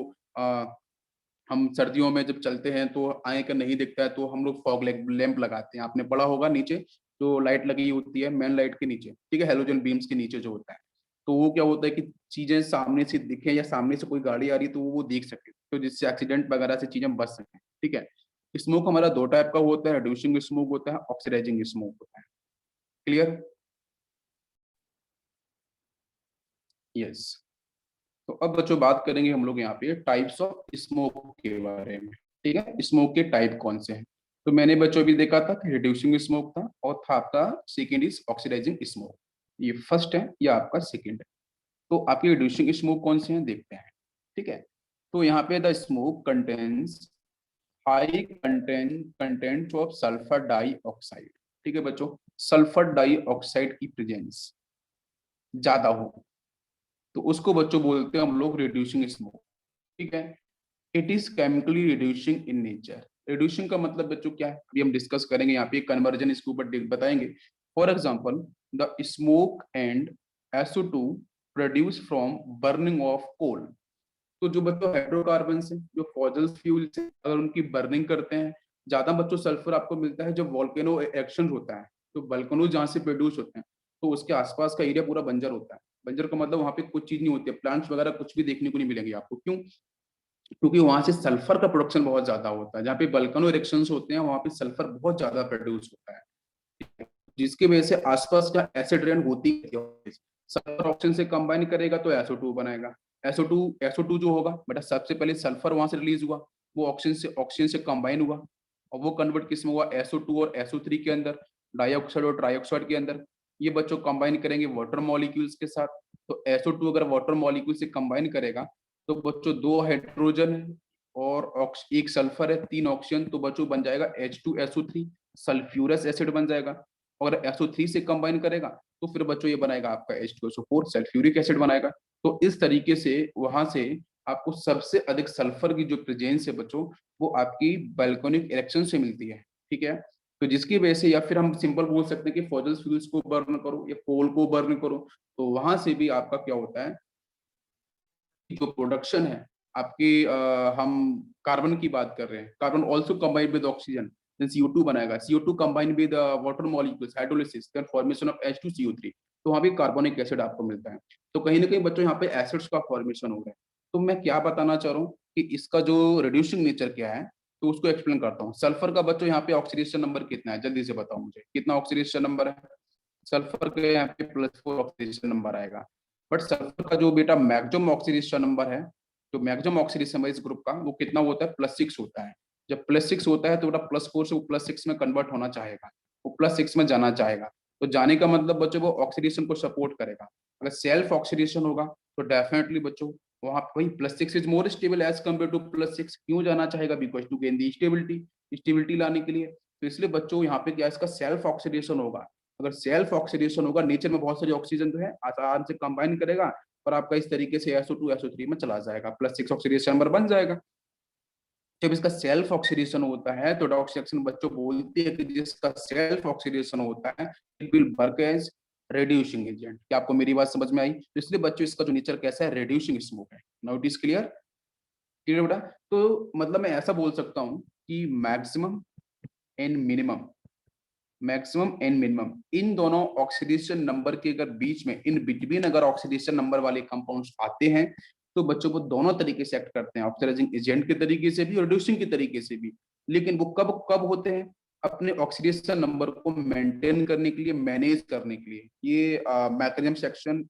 हम सर्दियों में जब चलते हैं तो आए का नहीं दिखता है, तो हम लोग फॉग लैंप लगाते हैं, आपने पढ़ा होगा नीचे जो लाइट लगी होती है मेन लाइट के नीचे, ठीक है, हेलोजन बीम्स के नीचे जो होता है, तो वो क्या होता है कि चीजें सामने से दिखे या सामने से कोई गाड़ी आ रही है तो वो देख सके, तो जिससे एक्सीडेंट वगैरह से चीजें बच सके, ठीक है। स्मोक हमारा दो टाइप का होता है, रिड्यूसिंग स्मोक होता है, ऑक्सीडाइजिंग स्मोक होता है, क्लियर? यस। तो अब बच्चों बात करेंगे हम लोग यहाँ पे टाइप्स ऑफ स्मोक के बारे में, ठीक है, स्मोक के टाइप कौन से हैं, तो मैंने बच्चों भी देखा था कि रिड्यूसिंग स्मोक था, और था आपका सेकेंड इज ऑक्सीडाइजिंग स्मोक, ये फर्स्ट है या आपका सेकेंड है। तो आपके रिड्यूसिंग स्मोक कौन से हैं देखते हैं, ठीक है, तो यहाँ पे the smoke contains high content of sulphur dioxide, ठीक है बच्चों, सल्फर डाइऑक्साइड की प्रेजेंस ज्यादा हो तो उसको बच्चों बोलते हैं हम लोग रिड्यूसिंग स्मोक, ठीक है। It is chemically reducing in nature, reducing का मतलब बच्चों क्या है अभी हम डिस्कस करेंगे, यहाँ पे कन्वर्जन इसके ऊपर बताएंगे। For example the smoke and SO2 produce from burning of coal, तो जो बच्चों हाइड्रोकार्बन से जो फॉसिल फ्यूल से अगर उनकी बर्निंग करते हैं, ज्यादा बच्चों सल्फर आपको मिलता है जब वॉल्केनो एक्शन होता है, तो वॉल्केनो जहाँ से प्रोड्यूस होते हैं तो उसके आसपास का एरिया पूरा बंजर होता है, बंजर का मतलब वहाँ पे कुछ चीज नहीं होती है, प्लांट्स वगैरह कुछ भी देखने को नहीं मिलेंगे आपको, क्यों? क्योंकि वहां से सल्फर का प्रोडक्शन बहुत ज्यादा होता है, जहाँ पे वल्केनो इरेक्शंस होते हैं वहां पे सल्फर बहुत ज्यादा प्रोड्यूस होता है, जिसकी वजह से आसपास का एसिड रेन होती है, सल्फर ऑक्सीजन से कंबाइन करेगा तो SO2 बनाएगा। SO2 जो होगा बेटा, सबसे पहले सल्फर वहां से रिलीज हुआ, वो ऑक्सीजन से कंबाइन हुआ और वो कन्वर्ट किस में हुआ, SO2 और SO3 के अंदर, डाइऑक्साइड और ट्राइऑक्साइड के अंदर। ये बच्चों कंबाइन करेंगे वाटर मॉलिक्यूल्स के साथ। तो SO2 अगर वाटर मॉलिक्यूल से कंबाइन करेगा तो बच्चों 2 हाइड्रोजन है और एक सल्फर है, 3 ऑक्सीजन, तो बच्चों बन जाएगा H2SO3, सल्फ्यूरस एसिड बन जाएगा। और SO3 से कंबाइन करेगा तो फिर बच्चों ये बनाएगा आपका H2SO4, सल्फ्यूरिक एसिड बनाएगा। तो इस तरीके से वहां से आपको सबसे अधिक सल्फर की जो प्रेजेंस है बच्चों, वो आपकी वोल्केनिक इरेक्शन से मिलती है। ठीक है, तो जिसकी वजह से, या फिर हम सिंपल बोल सकते हैं कि फॉसिल फ्यूल्स को बर्न करो या कोल को बर्न करो, तो वहां से भी आपका क्या होता है, जो प्रोडक्शन है आपकी, हम कार्बन की बात कर रहे हैं, carbon also combined with oxygen, then CO2 बनाएगा, CO2 combined with water molecules, hydrolysis, then formation of H2CO3, तो वहां भी कार्बोनिक एसिड आपको मिलता है। तो कहीं ना कहीं बच्चों यहाँ पे एसिड्स का फॉर्मेशन हो रहा है। तो मैं क्या बताना चाह रहा हूँ कि इसका जो रिड्यूसिंग नेचर क्या है, तो उसको एक्सप्लेन करता हूँ। सल्फर का बच्चों यहाँ पे ऑक्सीडेशन नंबर कितना है, जल्दी से बताओ मुझे, कितना ऑक्सीडेशन नंबर है सल्फर के, यहाँ पे +4 ऑक्सीडेशन नंबर आएगा। बट सल्फर का जो बेटा मैक्सिमम ऑक्सीडेशन नंबर है, जो मैक्सिमम ऑक्सीडेशन है इस ग्रुप का, वो कितना होता है, +6 होता है। जब +6 होता है तो बेटा +4 से वो +6 में कन्वर्ट होना चाहेगा, वो +6 में जाना चाहेगा। तो जाने का मतलब बच्चों वो ऑक्सीडेशन को सपोर्ट करेगा। अगर सेल्फ ऑक्सीडेशन होगा तो डेफिनेटली बच्चों वहां वही +6 is more stable as compare to +6, क्यों जाना चाहेगा, because to gain the stability, stability लाने के लिए। तो इसलिए बच्चों यहाँ पे क्या, इसका सेल्फ ऑक्सीडेशन होगा। अगर सेल्फ ऑक्सीडेशन होगा, नेचर में बहुत सारी ऑक्सीजन तो है, आसानी से कंबाइन करेगा और आपका इस तरीके से SO2 SO3 में चला जाएगा, +6 ऑक्सीडेशन नंबर बन जाएगा। जब इसका सेल्फ ऑक्सीडेशन होता है तो डॉक्सीडेशन बच्चों बोलते हैं कि जिसका सेल्फ ऑक्सीडेशन होता है, it will work as reducing agent. क्या आपको मेरी बात समझ में आई? तो इसलिए बच्चों इसका जो नेचर कैसा है, रेड्यूसिंग स्मोक है। Now it is clear, clear बेटा? तो मतलब मैं ऐसा बोल सकता हूँ कि maximum and minimum, maximum and minimum in दोनों ऑक्सीडेशन नंबर के अगर बीच में, इन बिटवीन अगर ऑक्सीडेशन नंबर वाले कंपाउंड्स आते हैं, तो बच्चों को दोनों तरीके से एक्ट करते हैं, ऑक्सीडाइजिंग एजेंट के तरीके से भी और रिड्यूसिंग के तरीके से भी। लेकिन वो कब कब होते हैं, अपने ऑक्सीडेशन नंबर को मेंटेन करने के लिए, मैनेज करने के लिए। ये मैकेनिज्म सेक्शन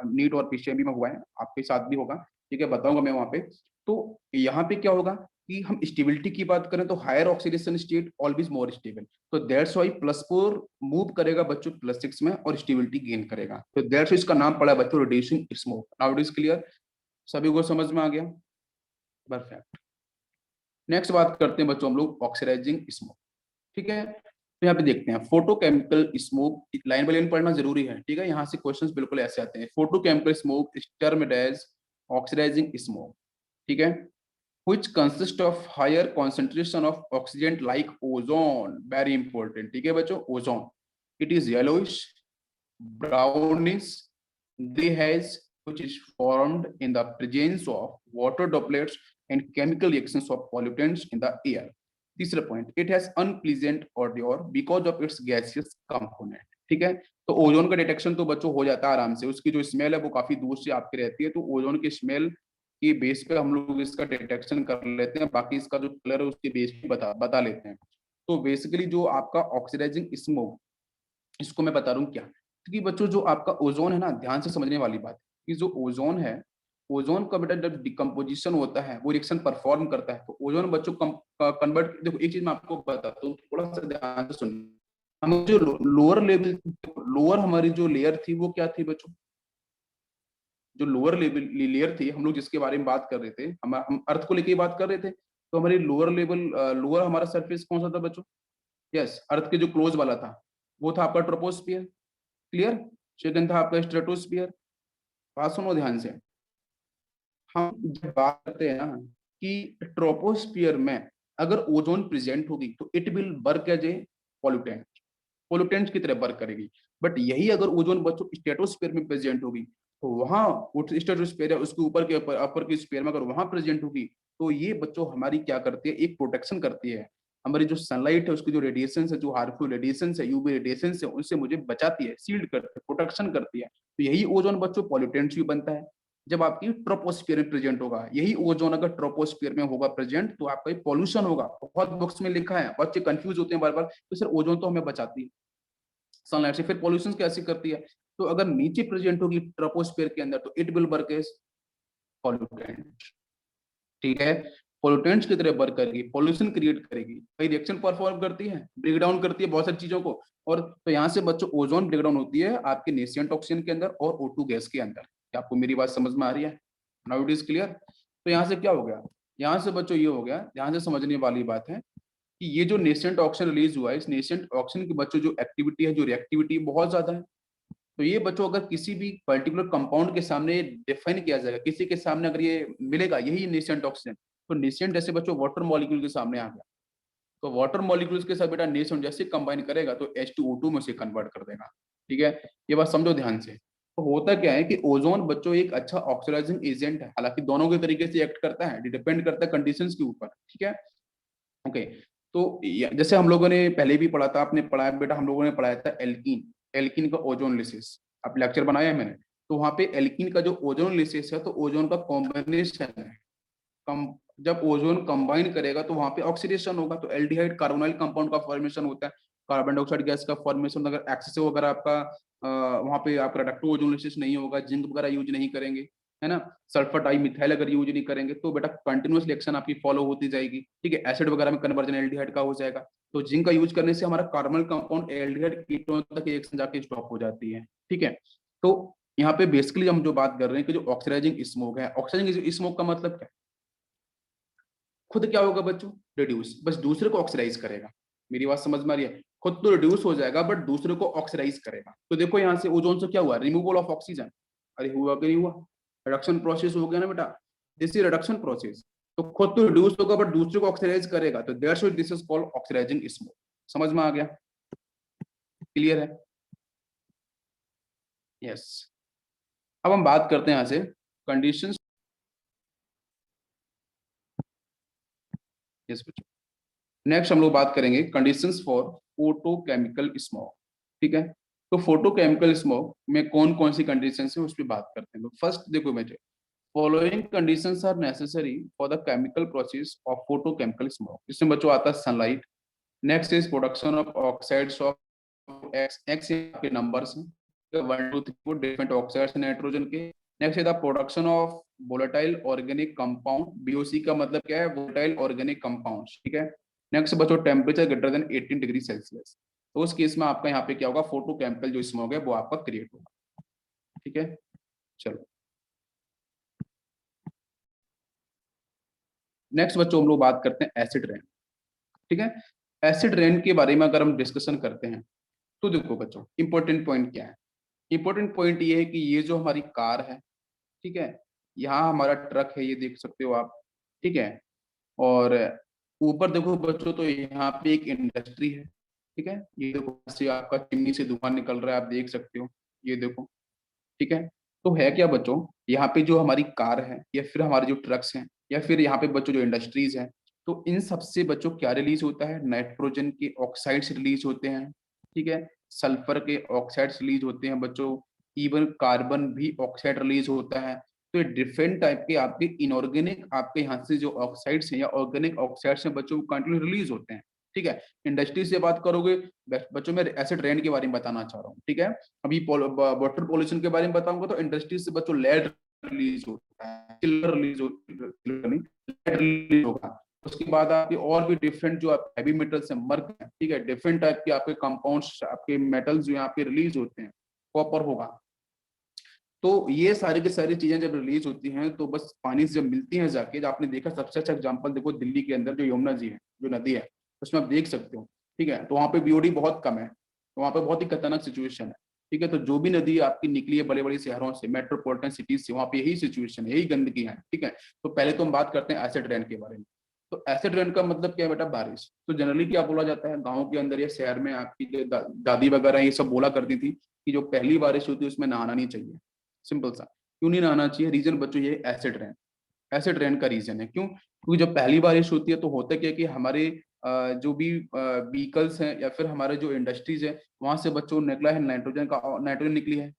नीट और पीसीएमबी में हुआ है, आपके साथ भी होगा, ठीक है, बताऊंगा मैं वहां पे। तो यहाँ पे क्या होगा कि हम स्टेबिलिटी की बात करें तो higher oxidation state always more stable, तो दैट्स वाई +4 मूव करेगा बच्चों +6 में और स्टेबिलिटी गेन करेगा। तो दैट्स वाई इसका नाम पड़ा बच्चों reducing smoke. Now it is clear, सभी को समझ में आ गया? परफेक्ट। नेक्स्ट बात करते हैं बच्चों हम लोग ऑक्सीडाइजिंग स्मोक। ठीक है, तो यहाँ पे देखते हैं photochemical smoke, line by line पढ़ना जरूरी है। ठीक है, यहाँ से क्वेश्चंस बिल्कुल ऐसे आते हैं। Photochemical smoke is termed as oxidizing smoke. ठीक है, which consist of higher concentration of oxygen like ozone, very important। ठीक है बच्चों, ozone, it is yellowish brownish gray haze which is formed in the presence of water droplets and chemical reactions of pollutants in the air। तीसरा point, it has unpleasant odour because of its gaseous component. ठीक है, तो ozone का detection तो बच्चों हो जाता है आराम से, उसकी जो स्मेल है वो काफी दूर से आपकी रहती है, तो ओजोन की स्मेल की बेस पे हम लोग इसका डिटेक्शन कर लेते हैं, बाकी इसका जो कलर है उसके बेस पे बता लेते हैं। तो बेसिकली जो आपका ऑक्सीडाइजिंग स्मोक, इसको मैं बता रहा हूँ क्या, क्योंकि बच्चों जो आपका ओजोन है ना, ध्यान से समझने वाली बात कि जो ओजोन है, ओजोन का बेटा जब डिकम्पोजिशन होता है, वो रिएक्शन परफॉर्म करता है, तो ओजोन बच्चों कन्वर्ट, देखो एक चीज मैं आपको बताता हूँ, थोड़ा सा ध्यान से सुनिए। हम जो लोअर लेवल, लोअर हमारी जो लेयर थी वो क्या थी बच्चों, जो लोअर लेवल लेयर थी, हम लोग जिसके बारे में बात कर रहे थे, हम अर्थ को लेके बात कर रहे थे, तो हमारी लोअर लेवल, लोअर हमारा सरफेस कौन सा था बच्चों? यस, अर्थ के जो क्लोज वाला था वो था आपका ट्रोपोस्फियर। क्लियर? सेकंड था आपका स्ट्रेटोस्फियर। बात सुनो ध्यान से, हम जब बात करते हैं ना कि ट्रोपोस्फियर में अगर ओजोन प्रेजेंट होगी तो it will work as a pollutant, pollutants की तरह वर्क करेगी। बट यही अगर ओजोन बच्चों स्ट्रेटोस्फीयर में प्रेजेंट होगी, तो वहां स्ट्रेटोस्फीयर है उसके ऊपर के अपर के स्फीयर में अगर वहां प्रेजेंट होगी, तो ये बच्चों हमारी क्या करती है, एक प्रोटेक्शन करती है। हमारी जो सनलाइट है उसकी जो रेडिएशन है, जो हार्मफुल रेडिएशन है, यूवी रेडिएशन है, उनसे मुझे बचाती है, शील्ड करती है, प्रोटेक्शन करती है। तो यही ओजोन बच्चों पॉल्यूटेंट्स भी बनता है जब आपकी ट्रोपोस्फीयर में प्रेजेंट होगा। यही ओजोन अगर ट्रोपोस्फीयर में होगा प्रेजेंट, तो आपका पॉल्यूशन होगा। बहुत बुक्स में लिखा है, बच्चे कंफ्यूज होते हैं बार बार, तो सर ओजोन तो हमें बचाती है सनलाइट से, फिर पॉल्यूशन कैसे करती है? तो अगर नीचे प्रेजेंट होगी ट्रोपोस्फेयर के अंदर तो it will work as pollutant, ठीक है। पोल्यूटेंट्स की तरह वर्क करेगी, पॉल्यूशन क्रिएट करेगी, कई रिएक्शन परफॉर्म करती है, ब्रेक डाउन करती है बहुत सारी चीजों को। और तो यहाँ से बच्चों ओजोन ब्रेक डाउन होती है आपके नेसियंट ऑक्सीजन के अंदर और O2 गैस के अंदर। क्या आपको मेरी बात समझ में आ रही है? Now it is clear. तो यहाँ से क्या हो गया, यहाँ से बच्चों ये हो गया, ध्यान से समझने वाली बात है कि ये जो नेसियंट ऑक्सीजन रिलीज हुआ है, इस नेसियंट ऑक्सीजन की बच्चों जो एक्टिविटी है, जो रिएक्टिविटी बहुत ज्यादा है। तो ये बच्चों अगर किसी भी पर्टिकुलर कंपाउंड के सामने डिफाइन किया जाएगा, किसी के सामने अगर ये मिलेगा यही नेसेंट ऑक्सीजन, तो नेसेंट जैसे बच्चों वाटर मॉलिक्यूल के सामने आ गया, तो वाटर मॉलिक्यूल्स के साथ बेटा नेसेंट जैसे कंबाइन करेगा तो H2O2 में से कन्वर्ट कर देगा, ठीक है। ये बात समझो ध्यान से। तो होता क्या है कि ओजोन बच्चों एक अच्छा ऑक्सीडाइजिंग एजेंट है, हालांकि दोनों के तरीके से एक्ट करता है, डिपेंड करता है कंडीशंस के ऊपर, ठीक है। ओके। तो जैसे हम लोगों ने पहले भी पढ़ा था, आपने पढ़ाया बेटा, हम लोगों ने पढ़ाया था एल्कीन, एल्कीन का ओजोन लिसिस, अब लेक्चर बनाया है मैंने। तो वहां पे एल्कीन का जो ओजोन लिसिस है, तो ओजोन का कॉम्बिनेशन है, कम जब ओजोन कंबाइन करेगा तो वहां पे ऑक्सीडेशन होगा, तो एल्डिहाइड कार्बोनाइल कंपाउंड का फॉर्मेशन होता है, कार्बन डाइऑक्साइड गैस का फॉर्मेशन। अगर एक्सेसिव अगर आपका वहां पे आपका रिडक्टिव ओजोन लिसिस नहीं होगा, जिंक वगैरह यूज नहीं करेंगे, है ना, सल्फर डाई मिथाइल अगर यूज नहीं करेंगे, तो बेटा कंटिन्यूअस रिएक्शन आपकी फॉलो होती जाएगी, ठीक है। एसिड वगैरह में कन्वर्जन एल्डिहाइड का हो जाएगा। तो जिंक का यूज करने से हमारा कार्बोनिल कंपाउंड एल्डिहाइड कीटोन तक रिएक्शन जाके स्टॉप हो जाती है, ठीक है। तो यहाँ पे बेसिकली हम जो बात कर रहे हैं कि जो ऑक्सीडाइजिंग स्मोक है, ऑक्सीडाइजिंग स्मोक का मतलब क्या है, खुद क्या होगा बच्चों, रिड्यूस, बस दूसरे को ऑक्सीडाइज करेगा। मेरी बात समझ में आ रही है? खुद तो रिड्यूस हो जाएगा बट दूसरे को ऑक्सीडाइज करेगा। तो देखो यहाँ से ओजोन से क्या हुआ, रिमूवल ऑफ ऑक्सीजन, अरे हुआ कि नहीं हुआ, रिडक्शन प्रोसेस हो गया ना बेटा, दिस इज रिडक्शन प्रोसेस। तो खुद तो रिड्यूस होगा बट दूसरे को ऑक्सीडाइज करेगा, तो that's why this is called oxidizing smoke. समझ में आ गया? क्लियर है? यस। अब हम बात करते हैं यहाँ से कंडीशंस। यस बच्चों, नेक्स्ट हम लोग बात करेंगे कंडीशंस फॉर फोटोकेमिकल स्मोक, ठीक है। तो फोटोकेमिकल स्मोक में कौन कौन सी कंडीशंस है उस पर बात करते हैं। तो फर्स्ट देखो बेटे, following conditions are necessary for the chemical process of photochemical smoke. इसमें बच्चों आता है sunlight, next is production of oxides of X, X के नंबर्स हैं, 1 2 3 4 डिफरेंट ऑक्साइड्स नाइट्रोजन के। Next is the production of volatile organic compound, VOC का मतलब क्या है, वोलेटाइल ऑर्गेनिक कंपाउंड, ठीक है। नेक्स्ट बच्चों temperature greater than 18 degree Celsius, तो उस केस में आपका यहाँ पे क्या होगा, फोटोकेमिकल जो स्मोक है वो आपका क्रिएट होगा, ठीक है। चलो नेक्स्ट बच्चों हम लोग बात करते हैं एसिड रेन, ठीक है। एसिड रेन के बारे में अगर हम डिस्कशन करते हैं तो देखो बच्चों इंपॉर्टेंट पॉइंट क्या है, इंपॉर्टेंट पॉइंट ये है कि ये जो हमारी कार है, ठीक है, यहाँ हमारा ट्रक है, ये देख सकते हो आप, ठीक है। और ऊपर देखो बच्चों तो यहाँ पे एक इंडस्ट्री है, ठीक है, ये देखो से आपका चिमनी से धुआं निकल रहा है, आप देख सकते हो, ये देखो, ठीक है। तो है क्या बच्चों, यहाँ पे जो हमारी कार है या फिर हमारे जो ट्रक्स हैं या फिर यहाँ पे बच्चों जो इंडस्ट्रीज हैं, तो इन सबसे बच्चों क्या रिलीज होता है, नाइट्रोजन के ऑक्साइड्स रिलीज होते हैं, ठीक है, सल्फर के ऑक्साइड्स रिलीज होते हैं बच्चों, इवन कार्बन भी ऑक्साइड रिलीज होता है। तो ये डिफरेंट टाइप के आपके इनऑर्गेनिक आपके यहाँ से जो ऑक्साइड्स हैं या ऑर्गेनिक ऑक्साइड्स हैं बच्चों कंटिन्यू रिलीज होते हैं, ठीक है। इंडस्ट्री से बात करोगे बच्चों, मैं एसिड रेन के बारे में बताना चाह रहा हूँ, ठीक है। अभी वाटर पॉल्यूशन के बारे में बताऊंगा तो इंडस्ट्री से बच्चों लेड रिलीज होता है, चिल्लर रिलीज होगा। उसके बाद आपके और भी डिफरेंट जो आप हैवी मेटल्स हैं, मर्क है, ठीक है, डिफरेंट टाइप के आपके कंपाउंड्स, आपके मेटल्स जो यहाँ पे रिलीज होते हैं, कॉपर होगा। तो ये सारी की सारी चीजें जब रिलीज होती हैं तो बस पानी से जब मिलती हैं जाके, जो आपने देखा सबसे अच्छा एग्जांपल देखो दिल्ली के अंदर जो यमुना जी है, जो नदी है, उसमें आप देख सकते हो, ठीक है। तो वहाँ पे बीओडी बहुत कम है, तो वहाँ पे बहुत ही खतरनाक सिचुएशन है, ठीक है। तो जो भी नदी आपकी निकली है बड़े बड़े शहरों से, मेट्रोपॉलिटन सिटीज से, वहाँ पे यही सिचुएशन है, यही गंदगी है, ठीक है। तो पहले तो हम बात करते हैं एसिड रेन के बारे में। तो एसिड रेन का मतलब क्या है बेटा, बारिश। तो जनरली क्या बोला जाता है गाँव के अंदर या शहर में, आपकी जो दादी वगैरह ये सब बोला करती थी कि जो पहली बारिश होती है उसमें नहाना नहीं चाहिए, सिंपल सा। क्यों नहीं नहाना चाहिए, रीजन बच्चों ये एसिड रेन, एसिड रेन का रीजन है क्यों, क्योंकि जब पहली बारिश होती है तो होता क्या है कि हमारे जो भी व्हीकल्स हैं या फिर हमारे जो इंडस्ट्रीज है वहां से बच्चों निकला है नाइट्रोजन का, नाइट्रोजन निकली है,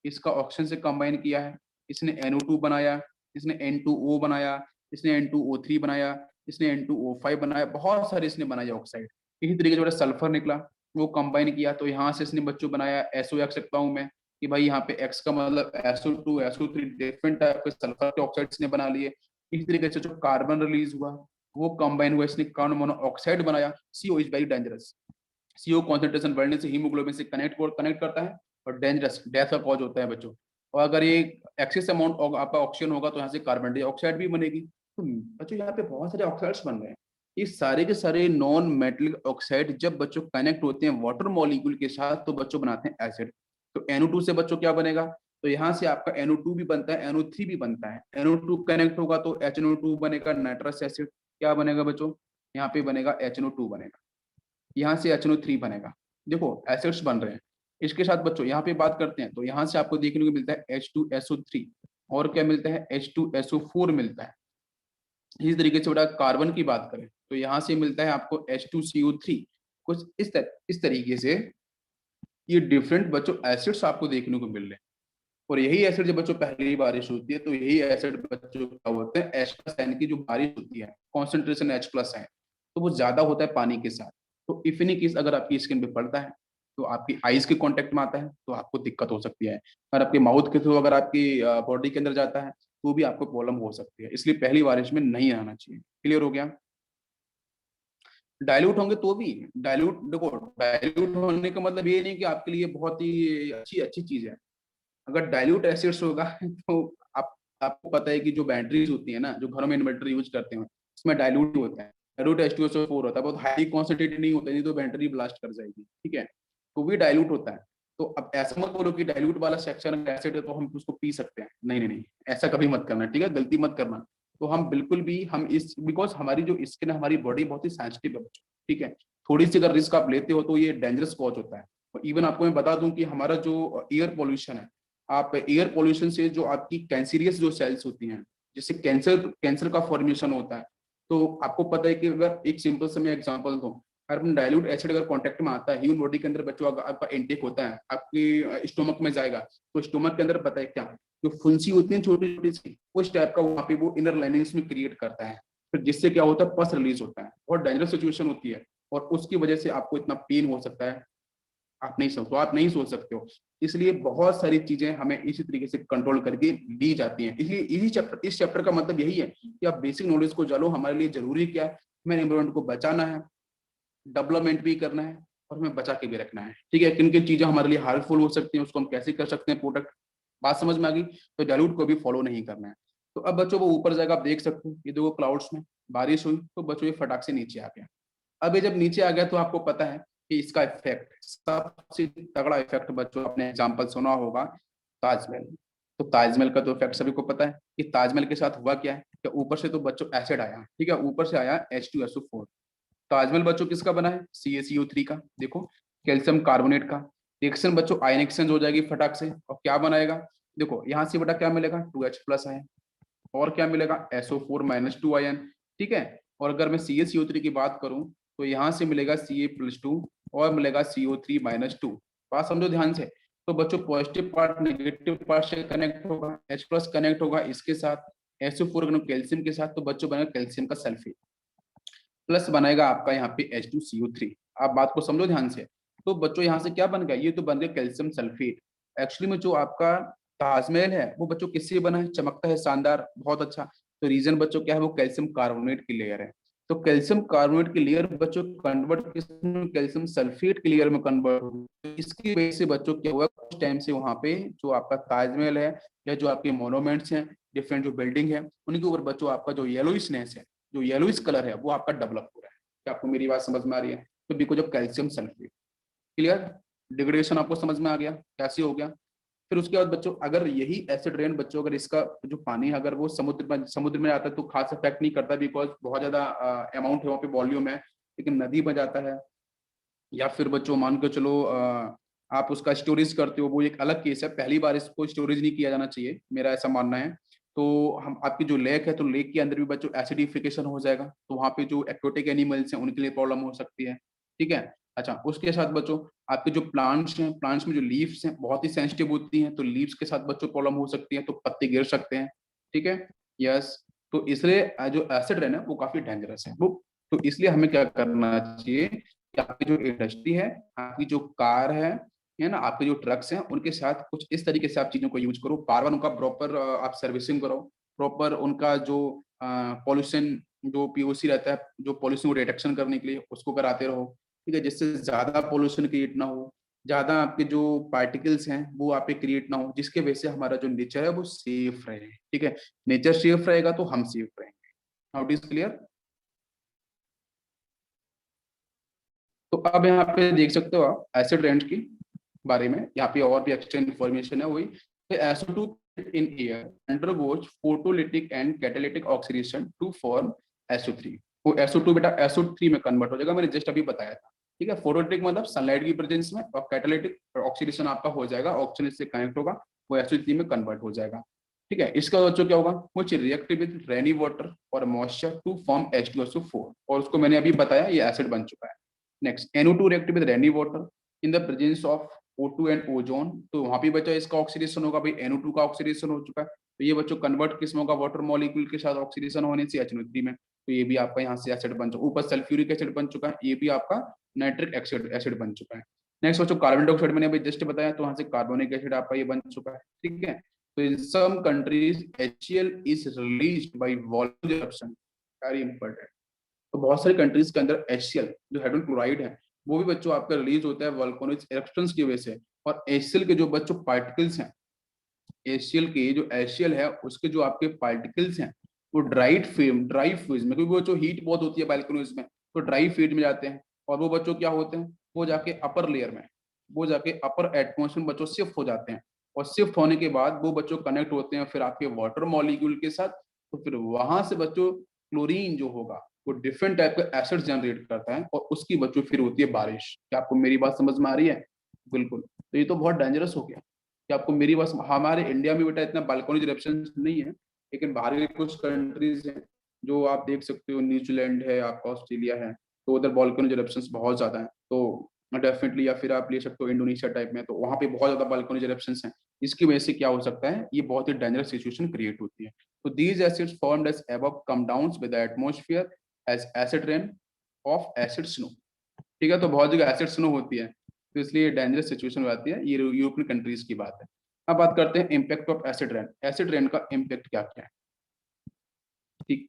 इसका ऑक्सीजन से कंबाइन किया है, इसने NO2 बनाया, इसने N2O बनाया, इसने N2O3 बनाया, इसने N2O5 बनाया, बहुत सारे इसने बनाया ऑक्साइड। इसी तरीके से सल्फर निकला, वो कंबाइन किया, तो यहाँ से इसने बच्चों बनाया SO, रख सकता हूँ मैं, कि भाई यहाँ पे X का मतलब SO2 SO3 डिफरेंट टाइप के सल्फर के ऑक्साइड्स ने बना लिए। इसी तरीके से जो कार्बन रिलीज हुआ वो कंबाइन हुआ, इसने कार्बन मोनोऑक्साइड बनाया। CO is very dangerous. CO concentration बढ़ने से हीमोग्लोबिन से कनेक्ट करता है और डेंजरस डेथ का कॉज होता है बच्चों। और अगर ये एक्सेस अमाउंट आपका ऑक्सीजन होगा तो यहाँ से कार्बन डाइऑक्साइड भी बनेगी। तो बच्चों यहाँ पे बहुत सारे ऑक्साइड्स बन रहे हैं। ये सारे के सारे नॉन मेटलिक ऑक्साइड जब बच्चों कनेक्ट होते हैं वाटर मॉलिक्यूल के साथ तो बच्चों बनाते हैं एसिड। तो NO2 से बच्चों क्या बनेगा, तो यहाँ से आपका NO2 भी बनता है, NO3 भी बनता है। NO2 कनेक्ट होगा तो HNO2 बनेगा, नाइट्रस एसिड क्या बनेगा बच्चों, यहाँ पे बनेगा HNO2 बनेगा, यहाँ से HNO3 बनेगा। देखो एसिड्स बन रहे हैं। इसके साथ बच्चों यहाँ पे बात करते हैं तो यहाँ से आपको देखने को मिलता है H2SO3 और क्या मिलता है H2SO4 मिलता है। इसी तरीके से बेटा कार्बन की बात करें तो यहाँ से मिलता है आपको H2CO3। कुछ इस तरीके से ये डिफरेंट बच्चों एसिड्स आपको देखने को मिल रहे हैं। और यही एसिड जब बच्चों पहली बारिश होती है तो यही एसिड बच्चों क्या होते हैं H+ यानी कि जो बारिश होती है कॉन्सेंट्रेशन H+ है तो वो ज्यादा होता है पानी के साथ। तो इफ इन केस अगर आपकी स्किन पे पड़ता है तो आपकी आईज के कांटेक्ट में आता है तो आपको दिक्कत हो सकती है। अगर आपके माउथ के थ्रू अगर आपकी बॉडी के अंदर जाता है तो भी आपको प्रॉब्लम हो सकती है। इसलिए पहली बारिश में नहीं आना चाहिए। क्लियर हो गया। डाइल्यूट होंगे तो भी, डाइल्यूट देखो डाइल्यूट होने का मतलब ये नहीं कि आपके लिए बहुत ही अच्छी अच्छी चीज है। अगर डाइल्यूट एसिड्स होगा तो आपको पता है कि जो बैटरीज होती है ना जो घरों में इन्वर्टर यूज करते हैं उसमें डाइल्यूट होता है, डाइल्यूट H2SO4 होता है, बहुत हाई कॉन्सेंट्रेटेड नहीं होता है, नहीं तो बैटरी ब्लास्ट कर जाएगी। ठीक है, तो भी डाइल्यूट होता है। तो अब ऐसा मत बोलो कि डाइल्यूट वाला सेक्शन एसिड है तो हम उसको पी सकते हैं, नहीं नहीं नहीं, ऐसा कभी मत करना। ठीक है, गलती मत करना। तो हम बिल्कुल भी हम इस बिकॉज हमारी जो स्किन है हमारी बॉडी बहुत ही सेंसिटिव है बच्चों। ठीक है, थोड़ी सी अगर रिस्क आप लेते हो तो ये डेंजरस कॉज होता है। और इवन आपको मैं बता दूं कि हमारा जो एयर पोल्यूशन है, आप एयर पोल्यूशन से जो आपकी कैंसरियस जो सेल्स होती हैं जिससे कैंसर कैंसर का फॉर्मेशन होता है। तो आपको पता है कि अगर एक सिंपल से मैं एग्जांपल दूं, कार्बन डाइल्यूट एसिड अगर कांटेक्ट में आता है ह्यूमन बॉडी के अंदर बच्चों अगर आपका इंटेक होता है आपके स्टोमक में जाएगा तो स्टोमक के अंदर पता है क्या जो फुंसी होती है छोटी छोटी सी उस टाइप का वहाँ पे वो इनर लाइनिंग्स में क्रिएट करता है। फिर जिससे क्या होता है पस रिलीज होता है, बहुत डेंजरस सिचुएशन होती है। और उसकी वजह से आपको इतना पेन हो सकता है आप नहीं सोच सकते हो। इसलिए बहुत सारी चीजें हमें इसी तरीके से कंट्रोल करके ली जाती हैं। इसलिए इस चैप्टर का मतलब यही है कि आप बेसिक नॉलेज को जानो हमारे लिए जरूरी क्या है, हमें एनवायरमेंट को बचाना है, डेवलपमेंट भी करना है और हमें बचा के भी रखना है। ठीक है, किन किन चीजें हमारे लिए हार्मफुल हो सकती हैं उसको हम कैसे कर सकते हैं प्रोटेक्ट, बात समझ में आ गई। तो डाइल्यूट को भी फॉलो नहीं करना है। तो अब बच्चों वो ऊपर जाएगा, आप देख सकते हो ये देखो क्लाउड्स में बारिश हुई तो बच्चों ये फटाक से नीचे आ गया। अब ये जब नीचे आ गया तो आपको पता है कि इसका इफेक्ट सबसे तगड़ा इफेक्ट बच्चों आपने एग्जाम्पल सुना होगा ताजमहल। तो ताजमहल का तो इफेक्ट सभी को पता है कि ताजमहल के साथ हुआ क्या है कि ऊपर से तो बच्चों एसिड आया। ठीक है, ऊपर से आया H2SO4। ताजमहल बच्चों किसका बना है CaCO3 का, देखो कैल्शियम कार्बोनेट का। रिएक्शन बच्चों आयन एक्सचेंज हो जाएगी फटाक से और क्या बनाएगा, देखो यहाँ से बेटा क्या मिलेगा 2H+ आयन और क्या मिलेगा SO4-2 आयन। ठीक है, और अगर मैं CaCO3 की बात करूं तो यहाँ से मिलेगा Ca+2 और मिलेगा CO3-2। बात समझो ध्यान से। तो बच्चों पॉजिटिव पार्ट नेगेटिव पार्ट से कनेक्ट होगा, H+ कनेक्ट होगा इसके साथ, SO4 कैल्शियम के साथ तो बच्चों बनेगा कैल्शियम का सल्फेट, प्लस बनाएगा आपका यहाँ पे H2CO3। आप बात को समझो ध्यान से। तो बच्चों यहाँ से क्या बन गया, ये तो बन गया कैल्शियम सल्फेट। एक्चुअली में जो आपका ताजमहल है वो बच्चों किससे बना है, चमकता है शानदार बहुत अच्छा। तो रीजन बच्चों क्या है, वो कैल्शियम कार्बोनेट की लेयर है। तो कैल्शियम कार्बोनेट की लेयर बच्चों कन्वर्ट किसमें, कैल्शियम सल्फेट की लेयर में कन्वर्ट होगी। तो इसकी वजह से बच्चों क्या हुआ कुछ टाइम से वहाँ पे जो आपका ताजमहल है या जो आपके मोनूमेंट्स हैं डिफरेंट जो बिल्डिंग है उनके ऊपर बच्चों आपका जो येलोइशनेस है, जो येलोइश कलर है वो आपका डेवलप हो रहा है। क्या आपको मेरी बात समझ में आ रही है। तो because of calcium sulphate. Clear, degradation आपको समझ में आ गया कैसे हो गया। फिर उसके बाद बच्चों अगर यही एसिड रेन बच्चों अगर इसका जो पानी है अगर वो समुद्र में आता है तो खास इफेक्ट नहीं करता बिकॉज बहुत ज्यादा अमाउंट है वहाँ पे वॉल्यूम है। लेकिन नदी में जाता है या फिर बच्चों मान के चलो आप उसका स्टोरेज करते हो वो एक अलग केस है। पहली बार इसको स्टोरेज नहीं किया जाना चाहिए, मेरा ऐसा मानना है। तो हम आपकी जो लेक है तो लेक के अंदर भी बच्चों एसिडिफिकेशन हो जाएगा तो वहाँ पे जो एक्वेटिक एनिमल्स हैं उनके लिए प्रॉब्लम हो सकती है। ठीक है, अच्छा उसके साथ बच्चों आपके जो प्लांट्स हैं प्लांट्स में जो लीव्स हैं बहुत ही सेंसिटिव होती हैं तो लीव्स के साथ बच्चों प्रॉब्लम हो सकती है, तो पत्ते गिर सकते हैं। ठीक है, यस। तो इसलिए जो एसिड रहना वो काफी डेंजरस है वो। तो इसलिए हमें क्या करना चाहिए कि आपकी जो इंडस्ट्री है, आपकी जो कार है है ना, आपके जो ट्रक्स हैं उनके साथ कुछ इस तरीके से आप चीजों को यूज करो, बार बार उनका प्रॉपर आप सर्विसिंग करो, प्रॉपर उनका जो पॉल्यूशन जो पीओसी रहता है, जो पॉल्यूशन को डिटेक्शन करने के लिए उसको कराते रहो, ठीक है, जिससे ज्यादा पॉल्यूशन क्रिएट ना हो, ज्यादा आपके जो पार्टिकल्स हैं वो आप पे क्रिएट ना हो, जिसके वजह से हमारा जो नेचर है वो सेफ रहे, ठीक है। नेचर सेफ रहेगा तो हम सेफ रहेंगे। How it is clear? तो अब यहाँ पे देख सकते हो आप एसिड रेंज की बारे में, यहाँ पे और भी एक्स्ट्रा इन्फॉर्मेशन है वही। SO2 in air undergoes photolytic and catalytic oxidation to form SO3। वो SO2 बेटा SO3 में कन्वर्ट हो जाएगा, मैंने जस्ट अभी बताया था, ठीक है। फोटोलिटिक मतलब सनलाइट की प्रेजेंस में, और कैटालिटिक ऑक्सीडेशन आपका हो जाएगा, ऑक्सीजन से कनेक्ट होगा, वो SO3 में कन्वर्ट हो जाएगा, ठीक है। इसका बच्चों क्या होगा, विच रिएक्ट विद रेनी वाटर और मॉइस्चर टू फॉर्म H2SO4, और उसको मैंने अभी बताया ये एसिड बन चुका है। Next NO2 react with rainy water in the presence of O2 and ozone, तो वहां भी बच्चा इसका ऑक्सीडेशन होगा, भाई NO2 का ऑक्सीडेशन हो चुका है, तो ये बच्चों कन्वर्ट किस में होगा, वाटर मॉलिक्यूल के साथ ऑक्सीडेशन होने से HNO3 में, तो ये भी आपका यहाँ से एसिड बन चुका है। ऊपर सल्फ्यूरिक एसिड बन चुका है, ये भी आपका नाइट्रिक एसिड बन चुका है। नेक्स्ट बच्चों कार्बन डाइऑक्साइड मैंने अभी जस्ट बताया, तो वहां से कार्बोनिक एसिड आपका ये बन चुका है, ठीक है। तो in some countries HCl is released by volcanic eruption, very important. तो बहुत सारी कंट्रीज के अंदर HCl जो हाइड्रोजन क्लोराइड है वो भी बच्चों आपका रिलीज होता है वॉल्केनिक इरप्शंस की वजह से। और HCl के जो बच्चों पार्टिकल्स हैं, HCl के जो HCl है उसके जो आपके पार्टिकल्स हैं वो ड्राई फेज में, क्योंकि वो जो हीट बहुत होती है बालकनीज में, तो ड्राई फेज में जाते हैं, और वो बच्चों क्या होते हैं, वो जाके अपर लेयर में, वो जाके अपर एटमोसफेयर बच्चों शिफ्ट हो जाते हैं, और शिफ्ट होने के बाद वो बच्चों कनेक्ट होते हैं फिर आपके वाटर मॉलिक्यूल के साथ, तो फिर वहां से बच्चों क्लोरीन जो होगा वो डिफरेंट टाइप का एसिड जनरेट करता है, और उसकी बच्चों फिर होती है बारिश। क्या आपको मेरी बात समझ में आ रही है? बिल्कुल, तो ये तो बहुत डेंजरस हो गया कि आपको मेरी बात हमारे इंडिया में बेटा इतना बालकनी इरप्शन नहीं है, लेकिन बाहर के कुछ कंट्रीज हैं जो आप देख सकते हो, न्यूजीलैंड है, आपका ऑस्ट्रेलिया है, तो उधर बालकनी इरप्शन बहुत ज्यादा है, तो डेफिनेटली, या फिर आप ले सकते हो इंडोनेशिया टाइप में, तो वहां पे बहुत ज्यादा बालकनी इरप्शन है। इसकी वजह से क्या हो सकता है, ये बहुत ही डेंजरस सिचुएशन क्रिएट होती है। तो these acids formed as above come down with the atmosphere as acid rain of acid snow, ठीक है। तो बहुत जगह एसिड स्नो होती है, तो इसलिए डेंजरस सिचुएशन हो जाती है, ये यूरोपियन कंट्रीज की बात है। अब बात करते हैं impact of acid rain, acid rain का इम्पैक्ट क्या क्या है, ठीक।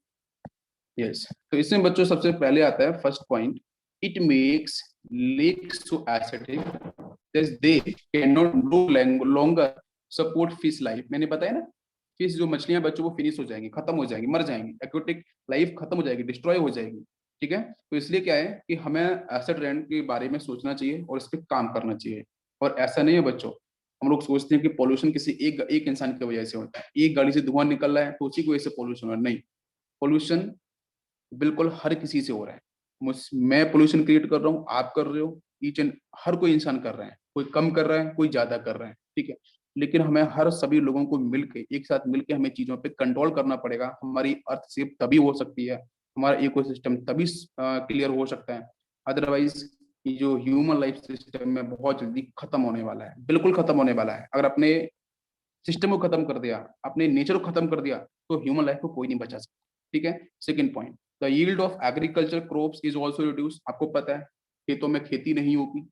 यस, तो इसमें बच्चों सबसे पहले आता है first point, it makes lakes so acidic they can not no longer support fish life. मैंने बताया ना, फिश जो मछलियां बच्चों वो फिनिश हो जाएंगी, खत्म हो जाएंगी, मर जाएंगी, एक्वेटिक लाइफ खत्म हो जाएगी, डिस्ट्रॉय हो जाएगी, ठीक है। तो इसलिए क्या है कि हमें एसिड रेन के बारे में सोचना चाहिए और इस पर काम करना चाहिए। और ऐसा नहीं है बच्चों, हम लोग सोचते हैं कि पॉल्यूशन किसी एक इंसान की वजह से होता है, एक गाड़ी से धुआं निकल रहा है तो उसी की वजह से पॉल्यूशन हो रहा है, नहीं। पॉल्यूशन बिल्कुल हर किसी से हो रहा है, मैं पोल्यूशन क्रिएट कर रहा हूँ, आप कर रहे हो, ईच एंड हर कोई इंसान कर रहा है, कोई कम कर रहा है कोई ज्यादा कर रहा है, ठीक है। लेकिन हमें हर सभी लोगों को मिलके एक साथ मिलके हमें चीजों पे कंट्रोल करना पड़ेगा, हमारी अर्थ सेफ तभी हो सकती है, हमारा इकोसिस्टम तभी क्लियर हो सकता है। अदरवाइज ये जो ह्यूमन लाइफ सिस्टम में बहुत जल्दी खत्म होने वाला है, बिल्कुल खत्म होने वाला है। अगर अपने सिस्टम को खत्म कर दिया, अपने नेचर को खत्म कर दिया, तो ह्यूमन लाइफ को कोई नहीं बचा सकता, ठीक है। Second point, the yield of agriculture crops is also reduce. आपको पता है खेतों में खेती नहीं होगी,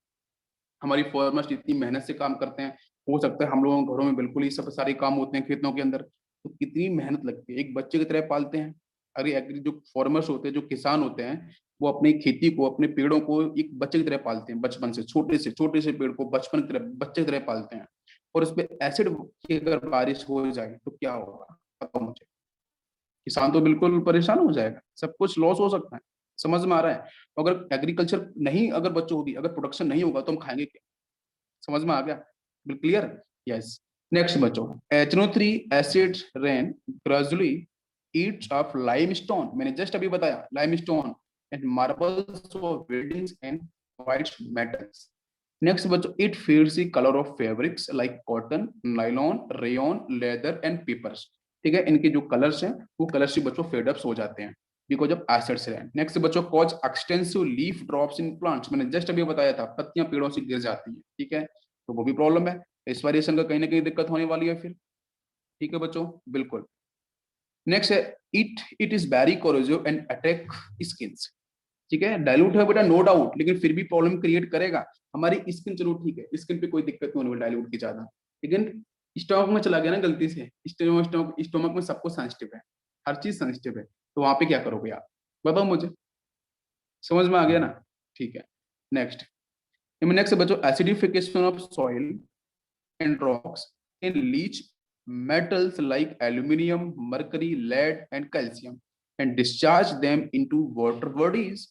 हमारी फार्मर्स इतनी मेहनत से काम करते हैं, हो सकता है हम लोगों के घरों में बिल्कुल ही सब सारे काम होते हैं खेतों के अंदर, तो कितनी मेहनत लगती है, एक बच्चे की तरह पालते हैं। अरे एग्री जो फार्मर्स होते हैं, जो किसान होते हैं, वो अपनी खेती को, अपने पेड़ों को एक बच्चे की तरह पालते हैं, बचपन से छोटे से पेड़ को बचपन की तरह बच्चे की तरह पालते हैं। और उस पर एसिड की अगर बारिश हो जाए तो क्या होगा पता मुझे, किसान तो बिल्कुल परेशान हो जाएगा, सब कुछ लॉस हो सकता है। समझ में आ रहा है? तो अगर एग्रीकल्चर नहीं, अगर बच्चों होगी, अगर प्रोडक्शन नहीं होगा तो हम खाएंगे क्या? समझ में आ गया? बिल्कुल क्लियर? यस। नेक्स्ट बच्चों, HNO3 acid rain gradually eats off limestone, मैंने जस्ट अभी बताया limestone and marbles of buildings and white metals. Next बच्चों, it fades the colour of fabrics like cotton, nylon, rayon, leather and papers, ठीक है। इनके जो colours हैं वो कलर्स से बच्चों फेडअप्स हो जाते हैं because of acids rain. Next बच्चों, cause extensive leaf drops in plants, मैंने जस्ट अभी बताया था पत्तियां पेड़ों से गिर जाती है, ठीक है, तो वो भी प्रॉब्लम है, इस वेरिएशन का कहीं ना कहीं दिक्कत होने वाली है फिर, ठीक है बच्चों, बिल्कुल। नेक्स्ट है, it is very corrosive and attack skins, ठीक है, डाइल्यूट है बेटा नो डाउट, लेकिन फिर भी प्रॉब्लम क्रिएट करेगा। हमारी स्किन चलो ठीक है, स्किन पे कोई दिक्कत नहीं होने वाली डाइल्यूट की ज्यादा, लेकिन स्टोमक में चला गया ना गलती से, स्टोमक में सबको सेंसिटिव है, हर चीज सेंसिटिव है, तो वहां पे क्या करोगे आप, बताओ मुझे, समझ में आ गया ना? ठीक है, नेक्स्ट। नेक्स्ट बच्चों, acidification of soil and rocks in leach metals like aluminium, mercury, lead, and calcium, and discharge them into water bodies.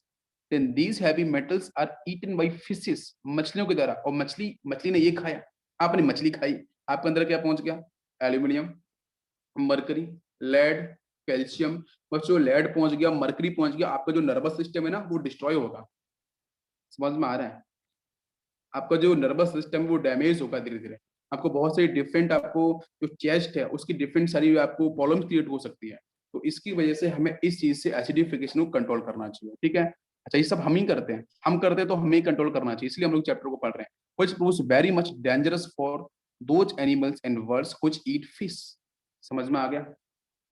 Then these heavy metals are eaten by fishes, मछलियों की तरह। और मछली मछली ने ये खाया, आपने मछली खाई, आपके अंदर क्या पहुंच गया, एल्यूमिनियम, मरकरी, लेड, कैल्शियम। बच्चों लेड पहुंच गया, मरकरी पहुंच गया, आपका जो नर्वस सिस्टम है ना वो डिस्ट्रॉय होगा, समझ में आ रहा है? आपका जो नर्वस सिस्टम वो डैमेज होगा धीरे धीरे, आपको बहुत सारी डिफरेंट, आपको जो चेस्ट है उसकी डिफरेंट सारी आपको प्रॉब्लम क्रिएट हो सकती है। तो इसकी वजह से हमें इस चीज से एसिडिफिकेशन को कंट्रोल करना चाहिए, ठीक है। अच्छा ये सब हम ही करते हैं, हम करते हैं तो हमें कंट्रोल करना चाहिए, इसलिए हम लोग चैप्टर को पढ़ रहे हैं। Which proves very much dangerous for those animals and birds which eat fish. समझ में आ गया?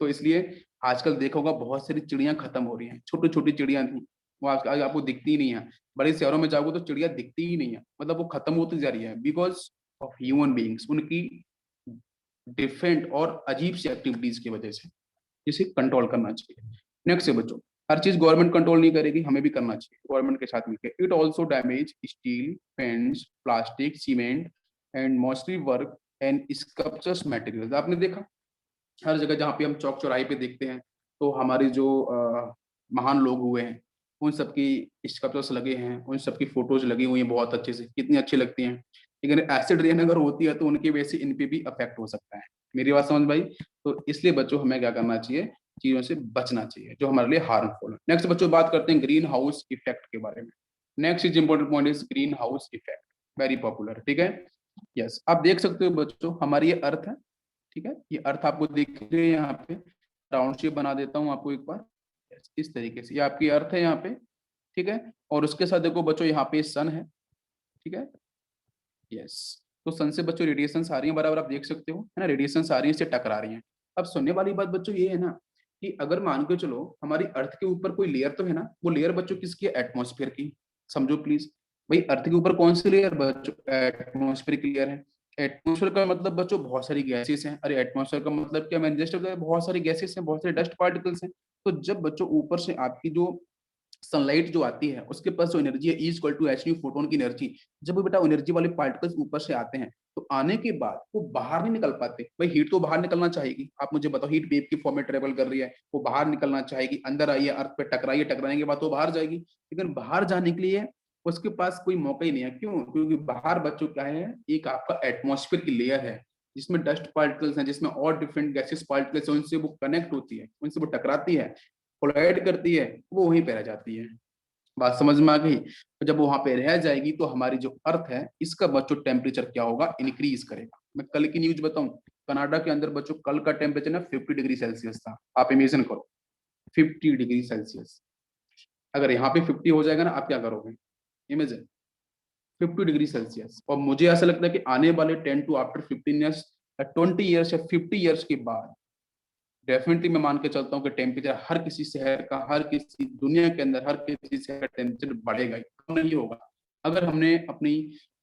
तो इसलिए आजकल देखा होगा बहुत सारी चिड़ियां खत्म हो रही हैं, छोटी छोटी चिड़ियां थी वो आज आपको दिखती ही नहीं है। बड़े शहरों में जाओगे तो चिड़िया दिखती ही नहीं है, मतलब वो खत्म होती जा रही है बिकॉज ऑफ ह्यूमन बीइंग्स, उनकी डिफरेंट और अजीब सी एक्टिविटीज की वजह से, जिसे कंट्रोल करना चाहिए। नेक्स्ट है बच्चों, हर चीज गवर्नमेंट कंट्रोल नहीं करेगी, हमें भी करना चाहिए गवर्नमेंट के साथ मिलकर। It also damage steel, paints, plastic, cement and mostly work and sculptures materials. आपने देखा हर जगह जहाँ पे हम चौक चौराहे पे देखते हैं, तो हमारे जो महान लोग हुए हैं उन सबकी स्कल्पचर्स लगे हैं, उन सबकी फोटोज लगी हुई हैं बहुत अच्छे से, कितनी अच्छी लगती हैं। लेकिन एसिड रेन अगर होती है तो उनकी वजह से इन पे भी अफेक्ट हो सकता है। मेरी बात समझ भाई? तो इसलिए बच्चों हमें क्या करना चाहिए, चीजों से बचना चाहिए जो हमारे लिए हार्मफुल है। नेक्स्ट बच्चों बात करते हैं ग्रीन हाउस इफेक्ट के बारे में। Next is important point is green house effect, very popular, ठीक है। यस, आप देख सकते हो बच्चों हमारी ये अर्थ है, ठीक है, ये अर्थ आपको दिख रही है यहाँ पे, राउंड शेप बना देता हूँ आपको एक बार। इस तरीके से ये आपकी अर्थ है यहाँ पे, ठीक है। और उसके साथ देखो बच्चों यहाँ पे सन है, ठीक है। यस, तो सन से बच्चों रेडिएशन आ रही है बराबर, आप देख सकते हो है ना, रेडिएशन आ रही है, इससे टकरा रही है। अब सुनने वाली बात बच्चों ये है ना कि अगर मान के चलो हमारी अर्थ के ऊपर कोई लेयर तो है ना, वो लेयर बच्चों किसकी है, एटमोस्फेयर की। समझो प्लीज, भाई अर्थ के ऊपर कौन सी लेयर बच्चों, एटमोस्फेयर की लेयर है। एटमोस्फेयर का मतलब बच्चों बहुत सारी गैसेस हैं, अरे एटमोस्फेयर का मतलब क्या, मैंने जस्ट बताया बहुत सारी गैसेस हैं, बहुत सारे डस्ट पार्टिकल्स हैं। तो जब बच्चों ऊपर से आपकी जो सनलाइट जो आती है उसके पास जो एनर्जी है E equal to H nu photon की एनर्जी, जब वो बेटा एनर्जी वाले पार्टिकल्स ऊपर से आते हैं तो आने के बाद वो बाहर नहीं निकल पाते। भाई हीट तो बाहर निकलना चाहेगी, आप मुझे बताओ, हीट वेव की फॉर्म में ट्रेवल कर रही है, वो बाहर निकलना चाहेगी, अंदर आई है अर्थ पे टकराई है, टकराने के बाद तो बाहर जाएगी, लेकिन बाहर जाने के लिए उसके पास कोई मौका ही नहीं है। क्यों? क्योंकि बाहर बच्चों क्या है, एक आपका एटमोस्फेयर की लेयर है जिसमें डस्ट पार्टिकल्स हैं, जिसमें और डिफरेंट गैसेस पार्टिकल्स हैं, उनसे वो कनेक्ट होती है, उनसे वो टकराती है, कोलाइड करती है, वो वहीं पे रह जाती है। बात समझ में आ गई? तो जब वो वहां पे रह जाएगी तो हमारी जो अर्थ है इसका बच्चों टेम्परेचर क्या होगा, इंक्रीज करेगा। मैं कल की न्यूज बताऊं, कनाडा के अंदर बच्चों कल का टेम्परेचर ना 50 डिग्री सेल्सियस था, आप इमेजिन करो 50 डिग्री सेल्सियस। अगर यहाँ पे 50 हो जाएगा ना, आप क्या करोगे, इमेजिन 50 डिग्री सेल्सियस। और मुझे ऐसा लगता है कि आने वाले 10 टू आफ्टर 15 ईयर्स या 20 ईयर्स या 50 ईयर्स के बाद डेफिनेटली मैं मान के चलता हूँ कि टेम्परेचर हर किसी शहर का, हर किसी दुनिया के अंदर हर किसी शहर का टेम्परेचर बढ़ेगा ही, कम नहीं होगा, अगर हमने अपनी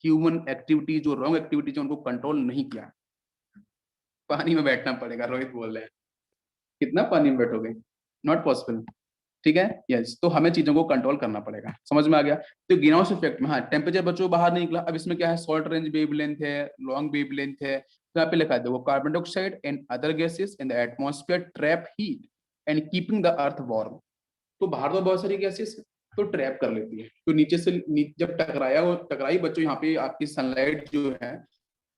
ह्यूमन एक्टिविटी जो रॉन्ग एक्टिविटीज उनको कंट्रोल नहीं किया। पानी में बैठना पड़ेगा, रोहित बोल रहे हैं, कितना पानी में बैठोगे, नॉट पॉसिबल, ठीक है। यस, तो हमें चीजों को कंट्रोल करना पड़ेगा, समझ में आ गया? तो ग्रीन हाउस इफेक्ट में हाँ टेम्परेचर बच्चों बाहर नहीं निकला, अब इसमें क्या है, शॉर्ट रेंज वेवलेंथ है, लॉन्ग वेवलेंथ है, तो यहाँ पे लिखा है देखो, carbon dioxide and other gases in the atmosphere trap heat and keeping the earth warm. तो बाहर तो बहुत सारी गैसेस तो ट्रैप कर लेती है, तो नीचे से जब टकराया वो टकराई बच्चों यहाँ पे आपकी सनलाइट जो है,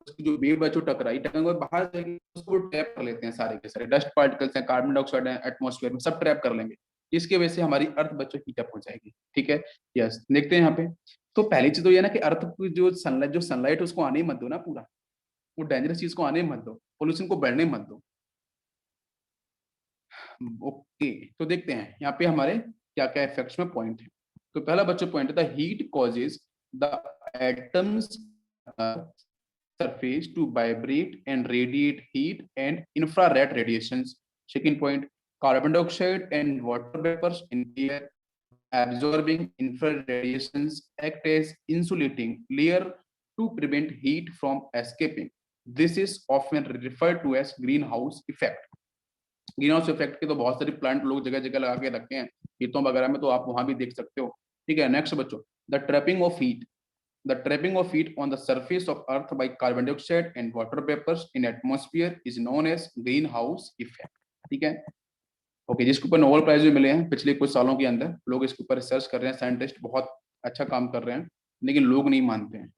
उसकी जो वेव बच्चों टकराई टकराई बाहर जाएगी, उसको ट्रैप कर लेते हैं, सारे के सारे डस्ट पार्टिकल्स हैं, कार्बन डाइऑक्साइड है एटमॉस्फेयर में, सब ट्रैप कर लेंगे। इसकी वजह से हमारी अर्थ बच्चों हीटअप हो जाएगी, ठीक है। यस, देखते हैं यहाँ पे। तो पहली चीज तो ये ना कि अर्थ की जो सनलाइट उसको आने ही मत दो ना पूरा, वो डेंजरस चीज को आने मत दो, पोल्यूशन को बढ़ने मत दो। ओके, तो देखते हैं यहाँ पे हमारे क्या क्या इफेक्ट्स में पॉइंट है। तो पहला बच्चों पॉइंट था heat causes the atoms surface to vibrate and radiate heat and infrared radiations. Second point, carbon dioxide and water vapors in air absorbing infrared radiations act as insulating layer to prevent heat from escaping. This is often referred to as greenhouse effect. Green house effect के तो बहुत सारे plant लोग जगह जगह लगा के रखे हैं खेतों वगैरह में, तो आप वहां भी देख सकते हो। ठीक है, नेक्स्ट बच्चों, the trapping of heat, the trapping of heat on the surface of earth by carbon dioxide and water vapors in atmosphere is known as greenhouse effect। ठीक है, ओके, जिसके ऊपर नोबेल प्राइज भी मिले हैं पिछले कुछ सालों के अंदर, लोग इसके ऊपर रिसर्च कर रहे हैं, साइंटिस्ट बहुत अच्छा काम कर रहे हैं, लेकिन लोग नहीं मानते हैं।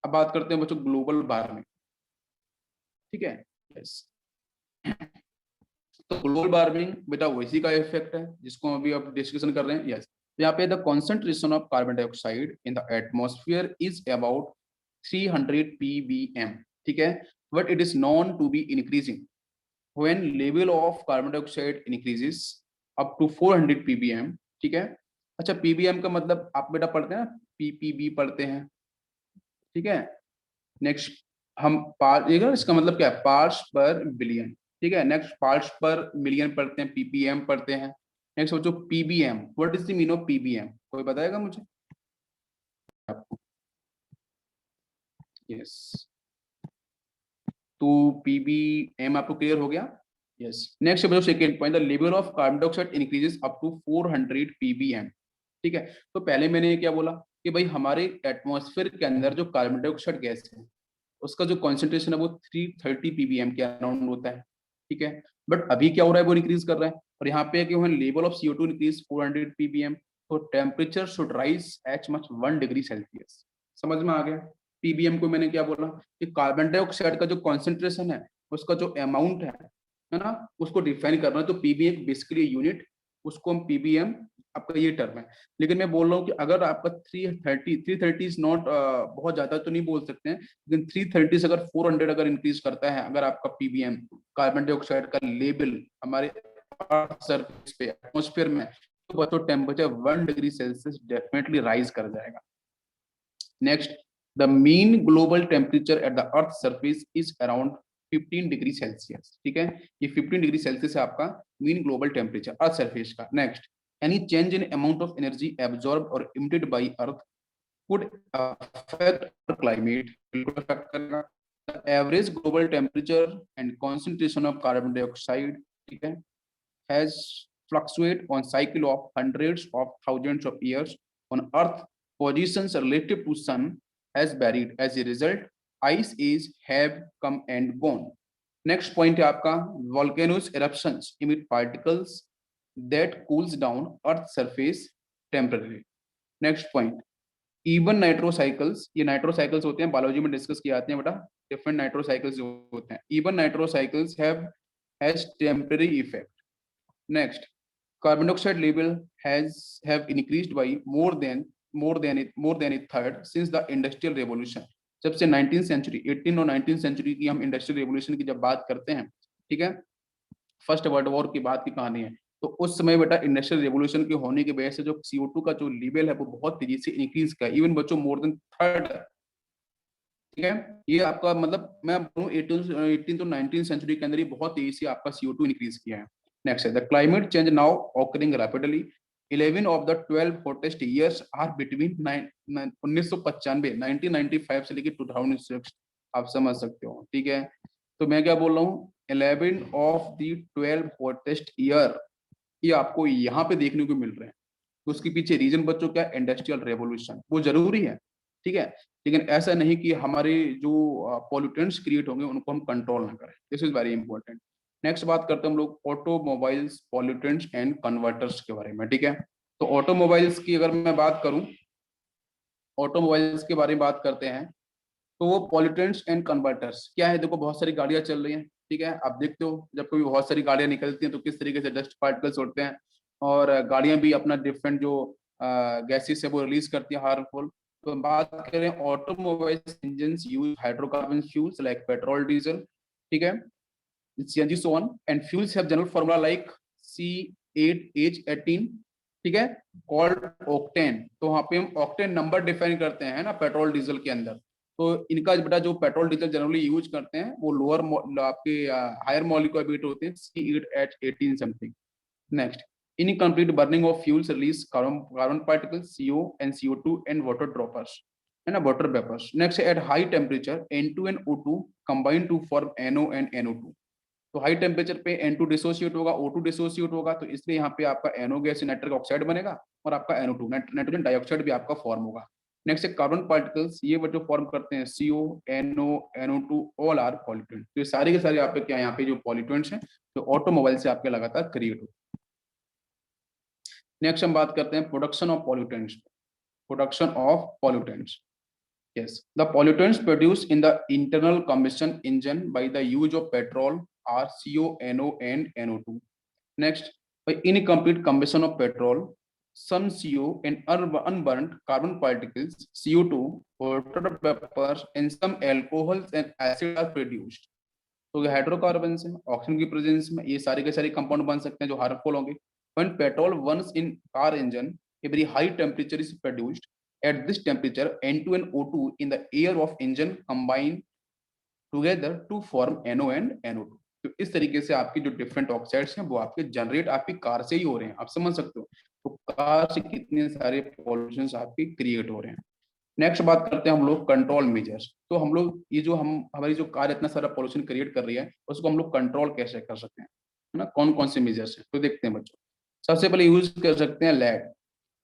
अब बात करते हैं बच्चों ग्लोबल वार्मिंग। ठीक है, यस, तो ग्लोबल वार्मिंग बेटा वैसी का इफेक्ट है जिसको अभी आप डिस्कशन कर रहे हैं। यस, यहाँ पे the concentration of carbon dioxide in the atmosphere is about 300 ppm। ठीक है, but it is known to be increasing when level of carbon dioxide increases up to 400 ppm। ठीक है, अच्छा पीबीएम का मतलब आप बेटा पढ़ते हैं ना, पीपीबी पढ़ते हैं। ठीक है, नेक्स्ट हम पार्ट, इसका मतलब क्या है, पार्ट्स पर बिलियन। ठीक है, नेक्स्ट पार्ट्स पर मिलियन पढ़ते हैं, पीपीएम पढ़ते हैं। नेक्स्ट सोचो PBM, what is the mean of PBM, कोई बताएगा मुझे आपको? यस, तो पीबीएम आपको क्लियर हो गया। यस, नेक्स्ट बच्चों second point, the level of carbon dioxide increases up to 400 ppm। ठीक है, तो पहले मैंने क्या बोला कि भाई हमारे एटमॉस्फेयर के अंदर जो कार्बन डाइऑक्साइड गैस है उसका जो कॉन्सेंट्रेशन है वो 330 ppm के अराउंड होता है। ठीक है, बट अभी क्या हो रहा है, वो इंक्रीज कर रहा है, और यहाँ पे कि level of CO2 increase 400 ppm, तो temperature should rise H much 1 degree Celsius. समझ में आ गया? पीबीएम को मैंने क्या बोला कि कार्बन डाइऑक्साइड का जो कॉन्सेंट्रेशन है उसका जो अमाउंट है ना, उसको डिफाइन करना है। तो पीबीएम बेसिकली यूनिट, उसको हम पीबीएम, आपका ये टर्म है। लेकिन मैं बोल रहा हूँ कि अगर आपका 330 इज नॉट बहुत ज्यादा तो नहीं बोल सकते हैं, लेकिन 330 अगर 400 अगर इंक्रीज करता है अगर आपका पीबीएम कार्बन डाइऑक्साइड का लेवल हमारे सरफेस पे एटमॉस्फेयर में, तो बच्चों temperature 1 degree Celsius definitely rise कर जाएगा। Next, the mean global temperature at the earth surface is around 15 degree Celsius. ठीक है, ये 15 डिग्री सेल्सियस है आपका mean global temperature earth surface का। Next, any change in amount of energy absorbed or emitted by earth could affect our climate। बिल्कुल affect करेगा। The average global temperature and concentration of carbon dioxide, ठीक है, has fluctuate on cycle of hundreds of thousands of years on earth positions relative to sun has varied। as a result ice age have come and gone। next point है आपका volcanoes eruptions emit particles that cools down earth surface temporarily। next point, even nitrocycles, ये nitrocycles होते हैं, biology में discuss किए जाते हैं बेटा, डिफरेंट नाइट्रोसाइकिल्स जो होते हैं, even nitrocycles has temporary effect। next, carbon dioxide level have increased by more than a third since the industrial revolution। जब से 19th सेंचुरी, 18 और 19th सेंचुरी की हम इंडस्ट्रियल रेवोल्यूशन की जब बात करते हैं, ठीक है, फर्स्ट वर्ल्ड वॉर की बात की कहानी है, तो उस समय बेटा इंडस्ट्रियल रेवोल्यूशन के होने की वजह से जो CO2 का जो लेवल है वो बहुत तेजी से इंक्रीज का, इवन बच्चों मोर देन थर्ड। ठीक है, ये आपका मतलब मैं बोलूं 18 तो 19 सेंचुरी के अंदर ही बहुत तेजी से आपका CO2 इंक्रीज किया है। नेक्स्ट है the climate change now occurring rapidly. 11 of the 12 hottest years are between 1995 1995 से लेकर 2006, आप समझ सकते हो। ठीक है, तो मैं क्या बोल रहा हूँ, 11 ऑफ द 12 हॉटेस्ट ईयर ये आपको यहाँ पे देखने को मिल रहे हैं। तो उसके पीछे रीजन बच्चों क्या, इंडस्ट्रियल रेवोल्यूशन, वो जरूरी है। ठीक है, लेकिन ऐसा नहीं कि हमारे जो पॉल्यूटेंट्स क्रिएट होंगे उनको हम कंट्रोल ना करें, this is very important. Next बात करते हैं हम लोग ऑटोमोबाइल्स पॉल्यूटेंट्स एंड कन्वर्टर्स के बारे में। ठीक है, तो ऑटोमोबाइल्स की अगर मैं बात करूं, ऑटोमोबाइल्स के बारे में बात करते हैं, तो वो पॉल्यूटेंट्स एंड कन्वर्टर्स क्या है। देखो बहुत सारी गाड़ियां चल रही हैं, ठीक है, आप देखते हो जब कभी बहुत सारी गाड़ियां निकलती हैं तो किस तरीके से डस्ट पार्टिकल्स उड़ते हैं, और गाड़ियां भी अपना डिफरेंट जो गैसेस है वो रिलीज करती है हार्मफुल। तो बात करें automobile engine use hydrocarbon fuels like petrol diesel, ठीक है, CNG so on, and fuels have general formula like C8H18, ठीक है, कॉल्ड ऑक्टेन। तो वहां पे हम ऑक्टेन नंबर डिफाइन करते हैं ना पेट्रोल डीजल के अंदर। तो इनका बेटा जो पेट्रोल डीजल जनरली यूज करते हैं वो लोअर आपके हायर मॉलिक्यूलर वेट होते हैं C8H18 something. Next, incomplete burning of fuels release carbon particles CO and CO2 and water droppers, है ना, water vapours. Next at high temperature N2 and O2 combine to form NO and NO2। तो high temperature पे N2 dissociate होगा, O2 dissociate होगा, तो इसलिए यहाँ पे आपका NO गैस नाइट्रिक ऑक्साइड बनेगा और आपका NO2 नाइट्रोजन डाइऑक्साइड भी आपका फॉर्म होगा। नेक्स्ट है कार्बन पार्टिकल्स, ये वो जो फॉर्म करते हैं CO, NO, NO2 all are pollutant. तो ये सारे के सारे आपके क्या यहाँ पे जो पॉल्यूटेंट्स हैं तो ऑटोमोबाइल से आपके लगातार क्रिएट होते हैं। नेक्स्ट हम बात करते हैं production of pollutants. Production of pollutants, yes, the pollutants produced in the internal combustion engine by the use of petrol are CO, NO and NO2. Next, by incomplete combustion of petrol, some CO and unburnt carbon particles, CO2, water vapors and some alcohols and acid are produced. तो ये hydrocarbon से oxygen की presence में ये सारे के सारे compound बन सकते हैं जो हार्मफुल होंगे। When petrol burns in car engine, a very high temperature is produced. At this temperature, N2 and O2 in the air of engine combine together to form NO and NO2। तो इस तरीके से आपकी जो different oxides हैं वो आपके generate आपकी कार से ही हो रहे हैं, आप समझ सकते हो। तो कार से कितने सारे पॉल्यूशंस आपके क्रिएट हो रहे हैं। नेक्स्ट बात करते हैं हम लोग कंट्रोल मेजर्स। तो हम लोग ये जो हमारी जो कार इतना सारा पॉल्यूशन क्रिएट कर रही है उसको हम लोग कंट्रोल कैसे कर सकते हैं, है ना, कौन कौन से मेजर्स हैं तो देखते हैं बच्चों। सबसे पहले यूज कर सकते हैं लेड।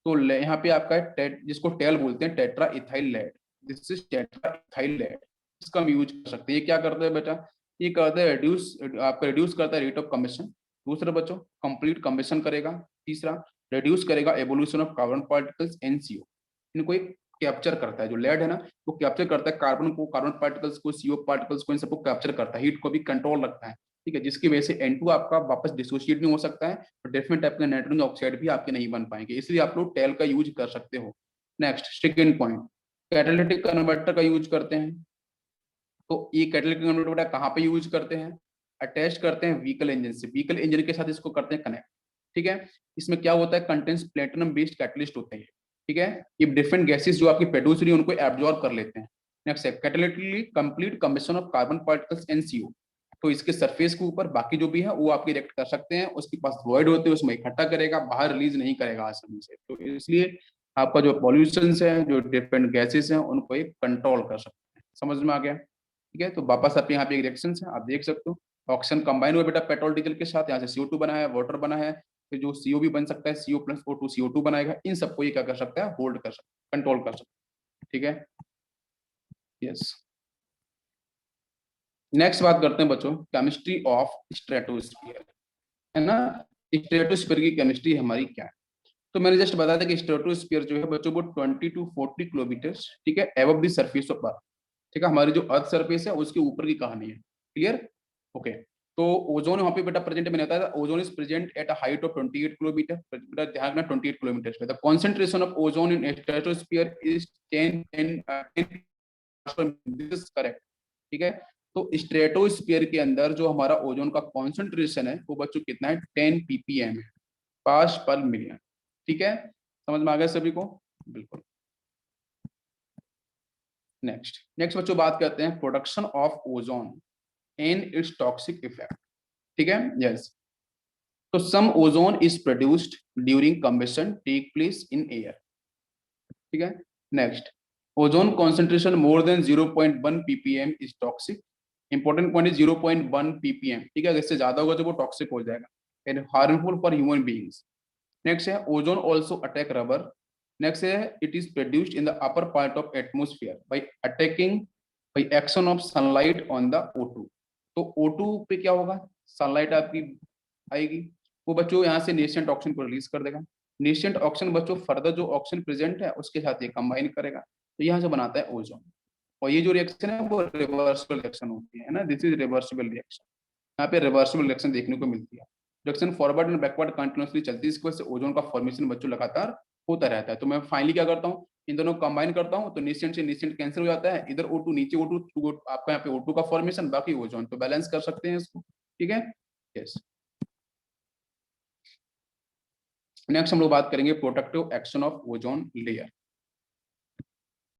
तो यहाँ पे आपका जिसको टेल बोलते हैं, tetra ethyl lead. This is tetra ethyl lead, इसका हम यूज कर सकते हैं। ये क्या करता है बेटा, ये करता है रिड्यूस, आपका रिड्यूस करता है रेट ऑफ कम्बशन। दूसरा बच्चों कंप्लीट कम्बशन करेगा। तीसरा रिड्यूस करेगा evolution of carbon particles NCO, इनको एक कैप्चर करता है। जो लेड है ना वो कैप्चर करता है कार्बन को, कार्बन पार्टिकल्स को, CO पार्टिकल्स को, इन सबको कैप्चर करता है, हीट को भी कंट्रोल रखता है, ठीक है, जिसकी वजह से N2 आपका वापस डिसोशिएट नहीं हो सकता है और डिफरेंट टाइप के नाइट्रोजन ऑक्साइड भी आपके नहीं बन पाएंगे, इसलिए आप लोग टेल का यूज कर सकते हो। Next second point, catalytic converter का यूज करते हैं। तो ये कैटालिटिक कन्वर्टर कहाँ पे यूज करते हैं, अटैच करते हैं व्हीकल इंजन से, व्हीकल इंजन के साथ इसको करते हैं कनेक्ट, ठीक है। इसमें क्या होता है, कंटेंट्स प्लेटिनम बेस्ड कैटलिस्ट होते हैं, ठीक है। ये डिफरेंट गैसेस जो आपकी प्रोड्यूस हुई उनको एब्जॉर्ब कर लेते हैं। नेक्स्ट है catalytically complete combustion of carbon particles NCO। तो इसके सरफेस के ऊपर बाकी जो भी है वो आप रिएक्ट कर सकते हैं, उसके पास वॉइड होते हैं उसमें इकट्ठा करेगा, बाहर रिलीज नहीं करेगा आसानी से। तो इसलिए आपका जो पॉल्यूशन है, जो डिफरेंट गैसेस हैं, उनको एक कंट्रोल कर सकते हैं। समझ में आ गया, ठीक है। तो वापस आप यहाँ पे एक रिएक्शन है, आप देख सकते हो ऑक्सीजन कंबाइन हुआ बेटा पेट्रोल डीजल के साथ, यहाँ से CO2 बना है, वाटर बना है, फिर जो CO भी बन सकता है, CO प्लस O2 CO2 बनाएगा। इन सबको ये क्या कर सकता है, होल्ड कर सकता है, कंट्रोल कर सकता है, ठीक है। यस, नेक्स्ट बात करते हैं बच्चों केमिस्ट्री ऑफ स्ट्रेटोस्फीयर, है ना। स्ट्रेटोस्फीयर की केमिस्ट्री हमारी क्या है। तो मैंने जस्ट बताया था कि स्ट्रेटोस्फीयर जो है बच्चों वो 20 to 40 किलोमीटर, ठीक है, एबव द सरफेस ऑफ अर्थ, ठीक है। हमारी जो अर्थ सरफेस है उसके ऊपर की कहानी है, क्लियर, ओके। तो ओजोन वहां पे बेटा प्रेजेंट मैंने बताया था, ozone is present at a height of 28 kilometre, बेटा ध्यान रखना 28 किलोमीटर पे। The concentration of ozone in stratosphere is 10 this is correct, ठीक है। तो स्ट्रेटोस्फीयर के अंदर जो हमारा ओजोन का कॉन्सेंट्रेशन है वो बच्चों कितना है, 10 ppm है, पार्ट्स पर मिलियन, ठीक है। समझ में आ गया सभी को, बिल्कुल। नेक्स्ट बच्चों बात करते हैं production of ozone and its toxic effect, ठीक है। यस, तो some ozone is produced during combustion take place in air, ठीक है। Next, ozone concentration more than 0.1 ppm is toxic. Important point is 0.1 ppm, ठीक है, इससे ज्यादा होगा तो वो टॉक्सिक हो जाएगा and harmful for human beings. Next है ozone also attack rubber. Next है it is produced in the upper part of atmosphere by attacking by action of sunlight on the O2। तो O2 पे क्या होगा, sunlight आपकी आएगी, वो बच्चों यहाँ से नेशेंट ऑक्सीजन को रिलीज कर देगा। नेशेंट ऑक्सीजन बच्चों फर्दर जो ऑक्सीजन प्रेजेंट है उसके साथ ये कंबाइन करेगा, तो यहाँ से बनाता है ओजोन। और ये जो रिएक्शन है वो रिवर्सिबल रिएक्शन होती है ना, दिस इज रिवर्सिबल रिएक्शन। यहाँ पे रिवर्सिबल रिएक्शन देखने को मिलती है, reaction forward and backward continuously चलती है, इसकी वजह से ओजोन का फॉर्मेशन बच्चों लगातार होता रहता है। तो मैं फाइनली क्या करता हूँ, इन दोनों कंबाइन करता हूँ, तो नेशेंट से नेशेंट कैंसिल हो जाता है, इधर O2 नीचे O2 आपका यहाँ पे O2 का फॉर्मेशन, बाकी ओजोन, तो बैलेंस कर सकते हैं इसको, ठीक है। यस, नेक्स्ट हम लोग बात करेंगे protective action of ozone layer.